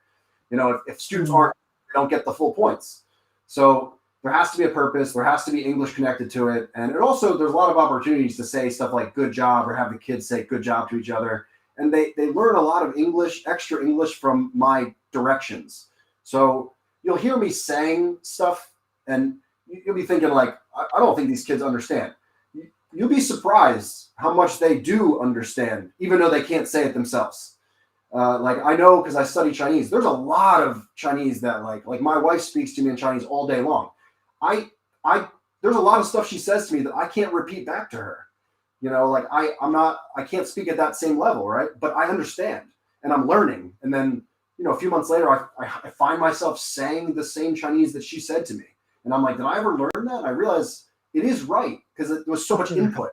If students aren't, they don't get the full points. So there has to be a purpose. There has to be English connected to it. And there's a lot of opportunities to say stuff like good job or have the kids say good job to each other. And they learn a lot of English, extra English from my directions. So you'll hear me saying stuff and you'll be thinking like, I don't think these kids understand. You'll be surprised how much they do understand, even though they can't say it themselves. Like I know because I study Chinese. There's a lot of Chinese that like my wife speaks to me in Chinese all day long. There's a lot of stuff she says to me that I can't repeat back to her. Like I can't speak at that same level, right? But I understand and I'm learning. And then a few months later, I find myself saying the same Chinese that she said to me, and I'm like, did I ever learn that? And I realize it is right because there was so much input.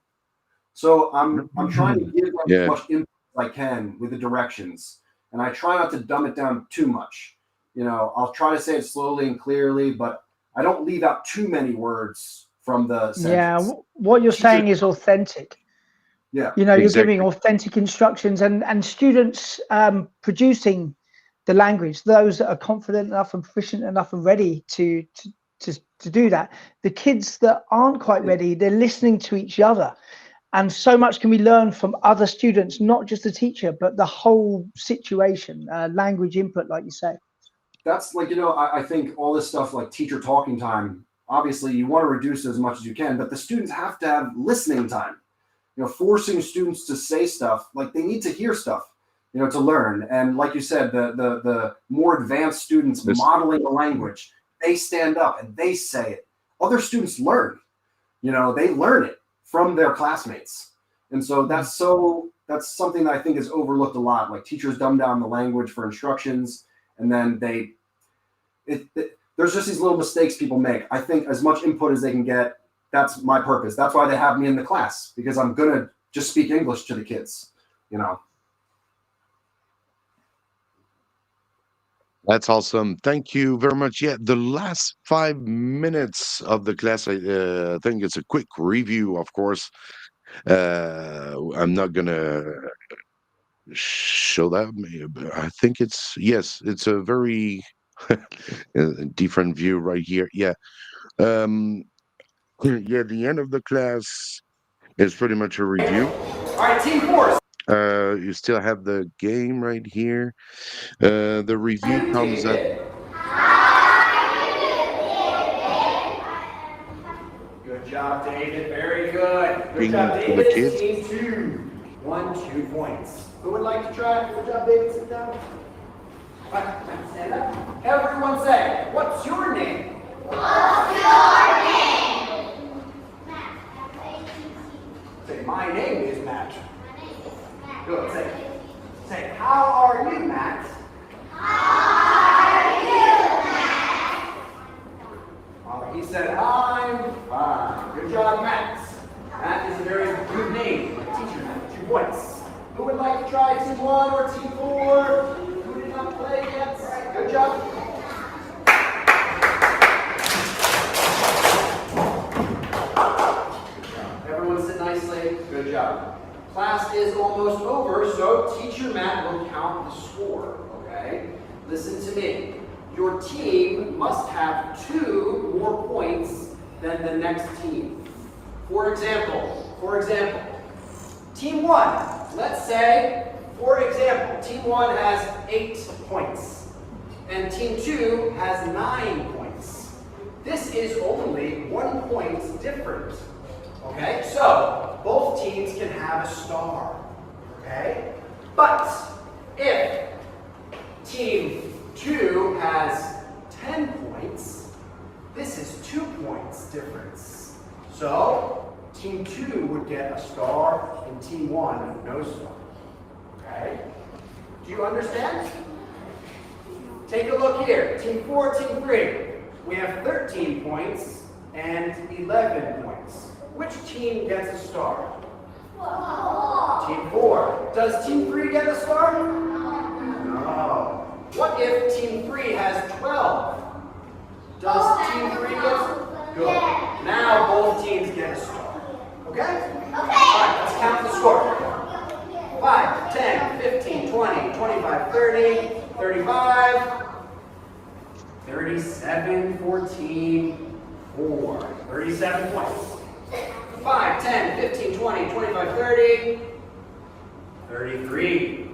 So I'm trying to give them as much input as I can with the directions, and I try not to dumb it down too much. I'll try to say it slowly and clearly, but I don't leave out too many words from the sentence. Yeah, what you're saying is authentic. Yeah, you're giving authentic instructions, and students producing the language, those that are confident enough and proficient enough and ready to do that. The kids that aren't quite ready, they're listening to each other. And so much can be learned from other students, not just the teacher, but the whole situation, language input, like you say. That's like, I think all this stuff like teacher talking time, obviously you want to reduce it as much as you can, but the students have to have listening time. Forcing students to say stuff, like they need to hear stuff, to learn. And like you said, the more advanced students modeling the language, they stand up and they say it. Other students learn, they learn it from their classmates. And so that's something that I think is overlooked a lot. Like teachers dumb down the language for instructions, and then there's just these little mistakes people make. I think as much input as they can get, that's my purpose. That's why they have me in the class, because I'm going to just speak English to the kids, That's awesome. Thank you very much. Yeah, the last 5 minutes of the class, I think it's a quick review, of course. I'm not going to show that. But I think it's a very different view right here. Yeah. Yeah, the end of the class is pretty much a review. All right, team 4. You still have the game right here. The review comes at Good job, David. Very good. Good job, David. Team 2. 2 points. Who would like to try? Good job, David. Sit down. Stand up. Everyone say, what's your name? What's your name? Say, my name is Matt. Good. Say, how are you, Matt? How are you, Matt? Good job, Max. That is a very good name. Teacher Matt, 2 points. Who would like to try team 1 or team 4? Who did not play yet? Good job. Everyone sit nicely. Good job. Class is almost over, so teacher Matt will count the score, okay? Listen to me. Your team must have 2 more points than the next team. For example, team 1, let's say, for example, team 1 has 8 points, and team 2 has 9 points. This is only 1 point different, okay? So, both teams can have a star, okay? But, if team 2 has 10 points, this is 2 points difference. So, team 2 would get a star, and team 1 no star. Okay? Do you understand? Take a look here. Team 4, team 3. We have 13 points and 11 points. Which team gets a star? Team 4. Does team 3 get a star? No. What if team 3 has 12? Does team 3 get? Good. Now both teams get a star. Okay? Okay. All right, let's count the score. 5, 10, 15, 20, 25, 30, 35, 37, 14, 4. 37 points. 5, 10, 15, 20, 25, 30, 33.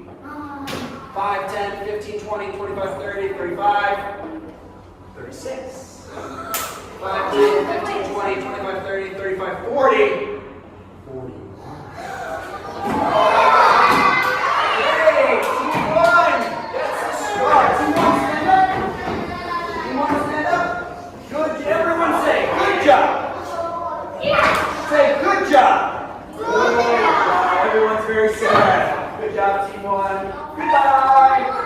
5, 10, 15, 20, 25, 30, 35, 36. 5, 10, 15, 20, 25, 30, 35, 40, 41. Hey, team 1! That's the star. Team 1, stand up. Team 1, stand up. Good. Everyone say, good job. Say, good job. Good job. Everyone's very sad. Good job, team 1. Goodbye.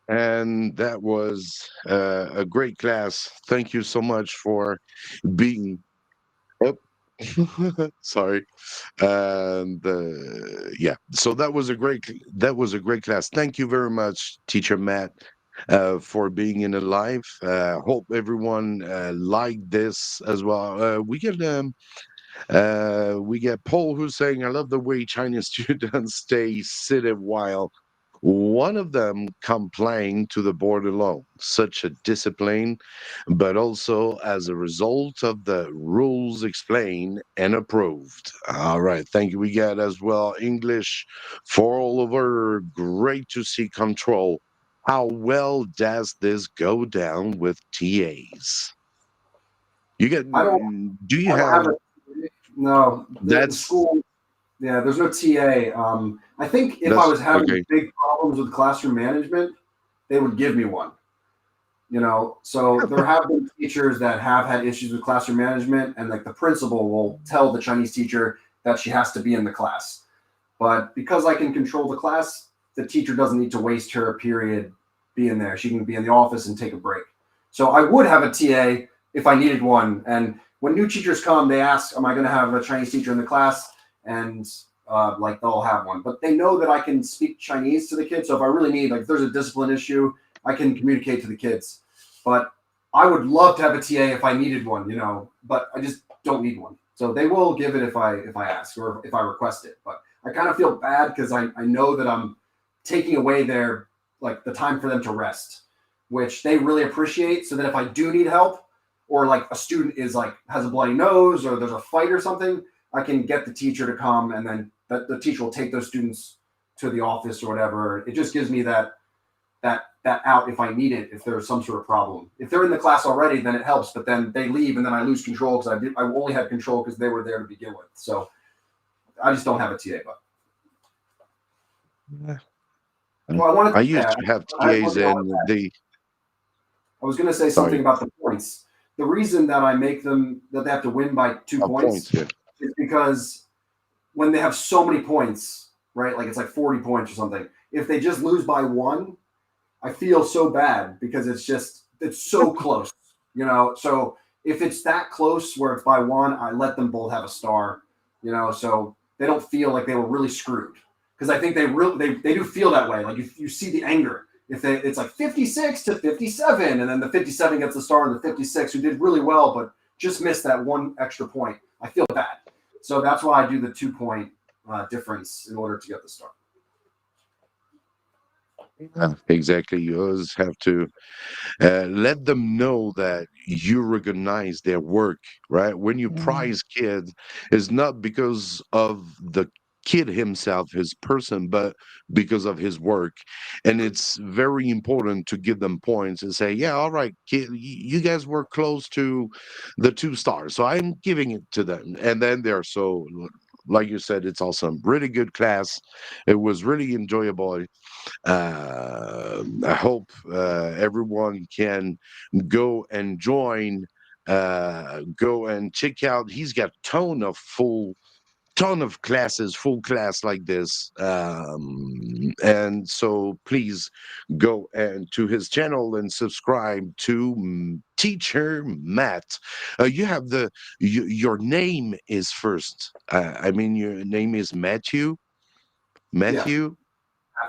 And that was a great class. Thank you so much for being. Oh, sorry. And yeah, so that was a great class. Thank you very much, Teacher Matt, for being in the live. Hope everyone liked this as well. We get Paul who's saying, "I love the way Chinese students stay seated while one of them come playing to the board alone. Such a discipline, but also as a result of the rules explained and approved." All right, thank you. We get as well English for Oliver. Great to see control. How well does this go down with TAs? You get? I don't. Do you I don't have? have a. No, the That's school. Yeah, there's no TA. I think if I was having okay. big problems with classroom management, they would give me one. So there have been teachers that have had issues with classroom management, and like the principal will tell the Chinese teacher that she has to be in the class. But because I can control the class, the teacher doesn't need to waste her period being there. She can be in the office and take a break. So I would have a TA if I needed one. And when new teachers come, they ask, "Am I going to have a Chinese teacher in the class?" And like they'll have one, but they know that I can speak Chinese to the kids. So if I really need, like, if there's a discipline issue, I can communicate to the kids. But I would love to have a TA if I needed one, but I just don't need one. So they will give it if I ask or if I request it. But I kind of feel bad because I know that I'm taking away their, like, the time for them to rest, which they really appreciate. So that if I do need help, or like a student is like has a bloody nose or there's a fight or something, I can get the teacher to come, and then the teacher will take those students to the office or whatever. It just gives me that out if I need it, if there's some sort of problem. If they're in the class already, then it helps, but then they leave and then I lose control because I only had control because they were there to begin with. So I just don't have a TA. But I used to have TAs and they. I was going to say something about the points. The reason that I make them that they have to win by 2 points is because when they have so many points, right? Like it's like 40 points or something. If they just lose by 1, I feel so bad because it's so close, you know. So if it's that close where it's by one, I let them both have a star, you know, so they don't feel like they were really screwed. Because I think they do feel that way. Like you see the anger. If it's like 56 to 57, and then the 57 gets the star, and the 56 who did really well but just missed that one extra point, I feel bad. So that's why I do the 2-point difference in order to get the star. Yeah, exactly. You always have to let them know that you recognize their work, right? When you prize kids, it's not because of the kid himself, his person, but because of his work. And it's very important to give them points and say, yeah, all right, kid, you guys were close to the 2 stars, so I'm giving it to them. And then they're so, like you said, it's awesome. Really good class. It was really enjoyable. I hope everyone can go and join, go and check out. He's got ton of classes, full class like this, and so please go and to his channel and subscribe to Teacher Matt. You have your name is first. I mean, your name is Matthew. Yeah, Matthew.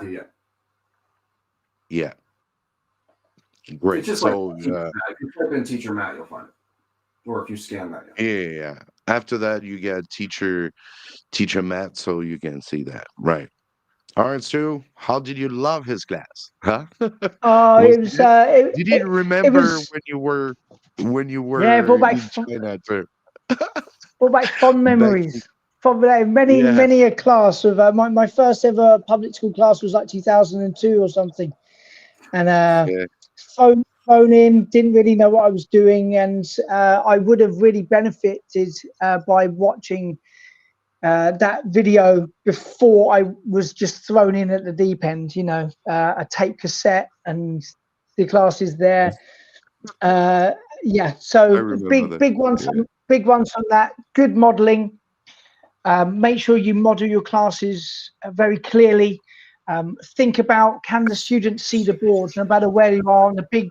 yeah. Yeah. It's Great. just like So, if you type in Teacher Matt, you'll find it. Or if you scan that, yeah. yeah. After that, you get teacher Matt, so you can see that. Right. All right, Stu. How did you love his class? Huh? Oh, Was it was it? Did you it remember was when you yeah, it were in China too? brought back fond Back. memories. From many Yeah. many a class of my first ever public school class was like 2002 or something, and Yeah. phone in, didn't really know what I was doing, and I would have really benefited by watching that video before I was just thrown in at the deep end. You know, a tape cassette and the classes there. Uh, yeah, I so remember that. Yeah. big ones from that. Good modelling. Make sure you model your classes very clearly. Think about, can the students see the boards, no matter where you are in a big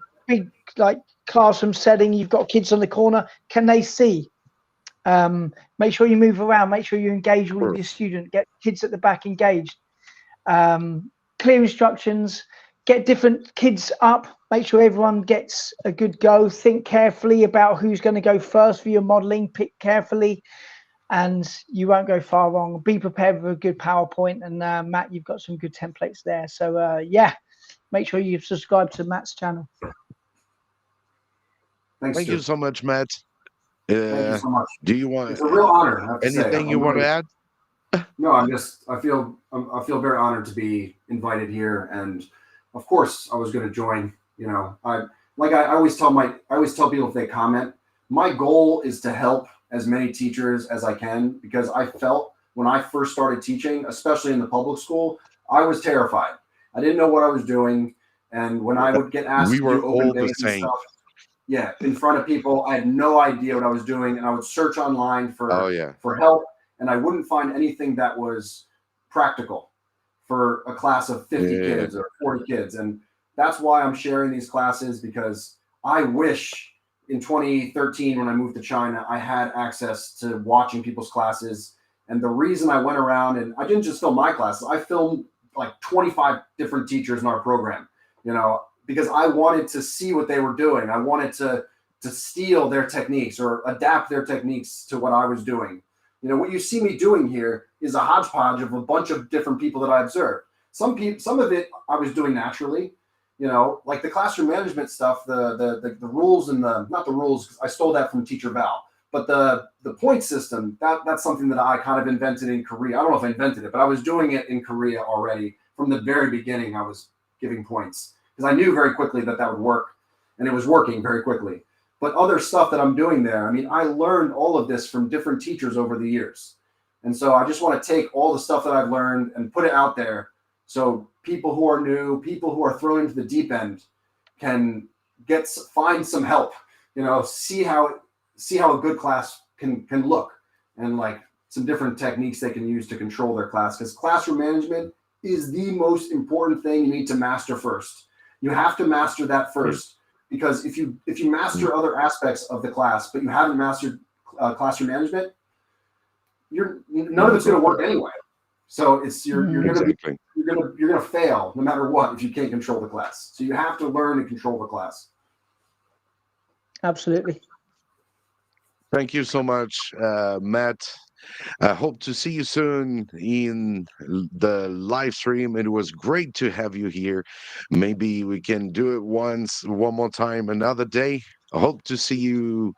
like classroom setting, you've got kids on the corner, can they see? Make sure you move around, make sure you engage with Sure. your student, get kids at the back engaged. Clear instructions, get different kids up, make sure everyone gets a good go. Think carefully about who's going to go first for your modeling, pick carefully, and you won't go far wrong. Be prepared with a good PowerPoint, and Matt, you've got some good templates there. So yeah, make sure you subscribe to Matt's channel. Thanks, Thank you Stu. so much, Matt. Thank you so much. Do you want It's a real honor, I have to say. anything you want to add? No, I feel very honored to be invited here, and of course I was going to join. You know, I always tell people if they comment, my goal is to help as many teachers as I can, because I felt when I first started teaching, especially in the public school, I was terrified. I didn't know what I was doing, and when I would get asked We to were do open all the days and same. stuff, yeah, in front of people, I had no idea what I was doing, and I would search online Oh yeah. for help, and I wouldn't find anything that was practical for a class of 50 Yeah. kids or 40 kids. And that's why I'm sharing these classes, because I wish in 2013, when I moved to China, I had access to watching people's classes. And the reason I went around, and I didn't just film my classes, I filmed like 25 different teachers in our program, you know, because I wanted to see what they were doing. I wanted to steal their techniques or adapt their techniques to what I was doing. You know, what you see me doing here is a hodgepodge of a bunch of different people that I observed. Some of it I was doing naturally, you know, like the classroom management stuff, the rules and not the rules, 'cause I stole that from Teacher Val, but the point system, that's something that I kind of invented in Korea. I don't know if I invented it, but I was doing it in Korea already. From the very beginning, I was giving points because I knew very quickly that would work, and it was working very quickly. But other stuff that I'm doing there, I mean, I learned all of this from different teachers over the years. And so I just want to take all the stuff that I've learned and put it out there, so people who are new, people who are thrown into the deep end, can find some help, you know, see how a good class can look, and like some different techniques they can use to control their class. Because classroom management is the most important thing you need to master first. You have to master that first, because if you master other aspects of the class, but you haven't mastered classroom management, none of it's going to work anyway. So you're gonna fail no matter what if you can't control the class. So you have to learn and control the class. Absolutely. Thank you so much, Matt. I hope to see you soon in the live stream. It was great to have you here. Maybe we can do it one more time, another day. I hope to see you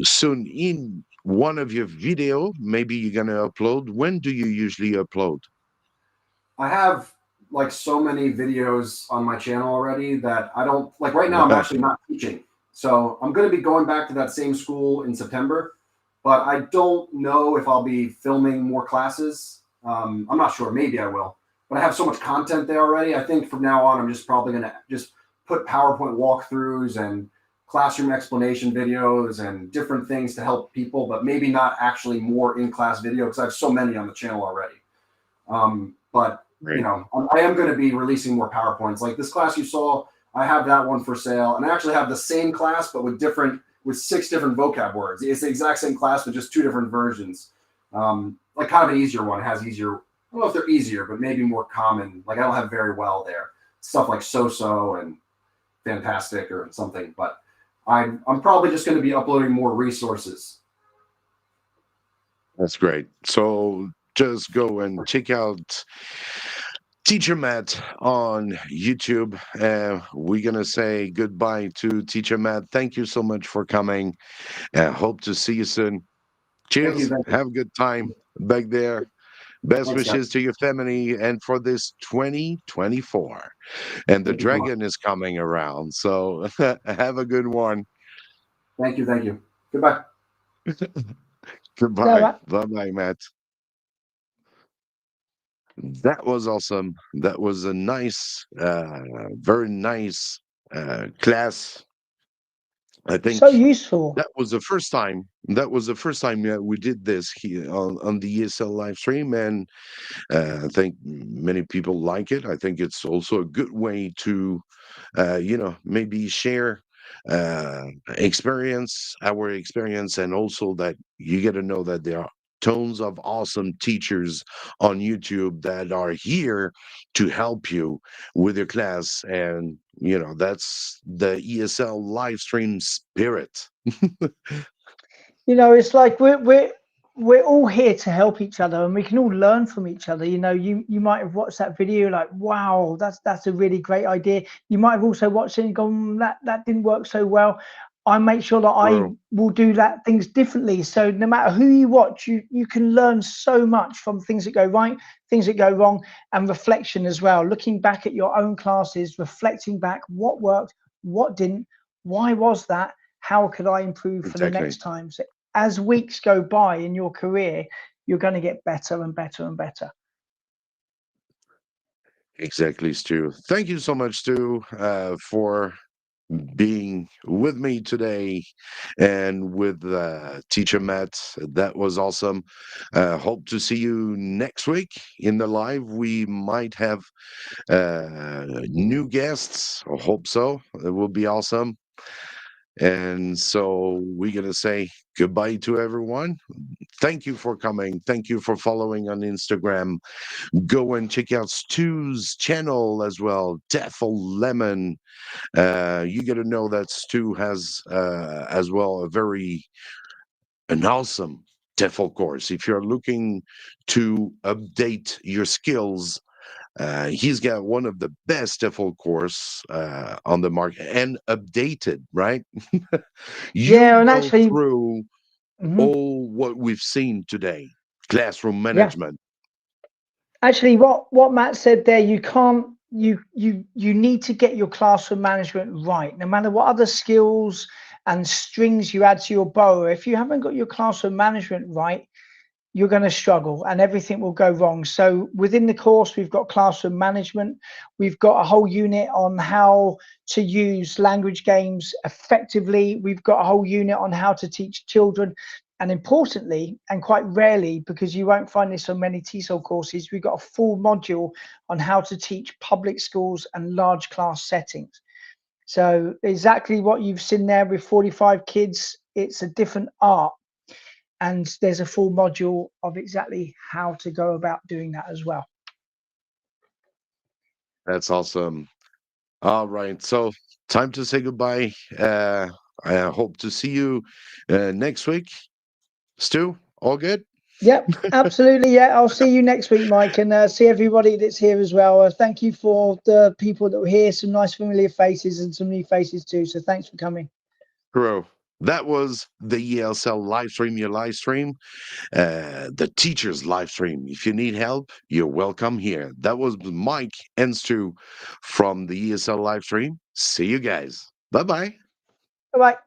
soon in one of your video. Maybe you're gonna upload. When do you usually upload? I have like so many videos on my channel already that I don't like. Right now I'm actually not teaching, so I'm going to be going back to that same school in September, but I don't know if I'll be filming more classes. I'm not sure. Maybe I will, but I have so much content there already. I think from now on I'm just probably going to just put PowerPoint walkthroughs and classroom explanation videos and different things to help people, but maybe not actually more in-class video because I have so many on the channel already. But you know, I am going to be releasing more PowerPoints. Like this class you saw, I have that one for sale, and I actually have the same class but with 6 different vocab words. It's the exact same class with just 2 different versions. Like kind of an easier one. It has easier. I don't know if they're easier, but maybe more common. Like I don't have very well there stuff like so and fantastic or something. But I'm probably just going to be uploading more resources. That's great. So just go and check out Teacher Matt on YouTube. We're going to say goodbye to Teacher Matt. Thank you so much for coming. Hope to see you soon. Cheers. Thank you. Have a good time back there. Best wishes to your family and for this 2024. And the dragon is coming around. So have a good one. Thank you. Goodbye. Goodbye. Bye-bye, Matt. That was awesome. That was a nice, very nice class. I think so useful. that was the first time. That was the first time we did this here on the ESL live stream, and I think many people like it. I think it's also a good way to, maybe share our experience, and also that you get to know that there are tons of awesome teachers on YouTube that are here to help you with your class. And, that's the ESL live stream spirit. It's like we're all here to help each other, and we can all learn from each other. You might have watched that video like, wow, that's a really great idea. You might have also watched it and gone, that didn't work so well. I make sure that I will do things differently. So no matter who you watch, you can learn so much from things that go right, things that go wrong, and reflection as well. Looking back at your own classes, reflecting back what worked, what didn't, why was that, how could I improve for the next time. So as weeks go by in your career, you're going to get better and better and better. Exactly, Stu. Thank you so much, Stu, for being with me today and with Teacher Matt. That was awesome. Hope to see you next week in the live. We might have new guests. I hope so. It will be awesome. And so we're going to say goodbye to everyone. Thank you for coming. Thank you for following on Instagram. Go and check out Stu's channel as well, Teffel Lemon. You got to know that Stu has as well an awesome TEFL course. If you're looking to update your skills, he's got one of the best TEFL course on the market and updated, right? And actually through all what we've seen today, classroom management. Actually, what Matt said there, you need to get your classroom management right. No matter what other skills and strings you add to your bow, if you haven't got your classroom management right, you're going to struggle and everything will go wrong. So within the course, we've got classroom management. We've got a whole unit on how to use language games effectively. We've got a whole unit on how to teach children And importantly, and quite rarely, because you won't find this on many TESOL courses, we've got a full module on how to teach public schools and large class settings. So exactly what you've seen there with 45 kids, it's a different art. And there's a full module of exactly how to go about doing that as well. That's awesome. All right. So time to say goodbye. I hope to see you next week. Stu, all good? Yep, absolutely. Yeah, I'll see you next week, Mike, and see everybody that's here as well. Thank you for the people that were here, some nice familiar faces and some new faces too. So thanks for coming. Bro, that was the ESL live stream, your live stream, the teacher's live stream. If you need help, you're welcome here. That was Mike and Stu from the ESL live stream. See you guys. Bye-bye. Bye-bye.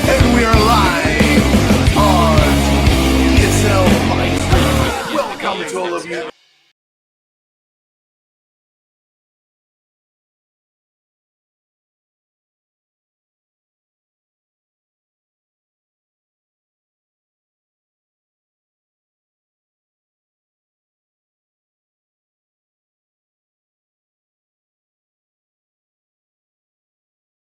And we are live on ESL Live. Welcome to all of you.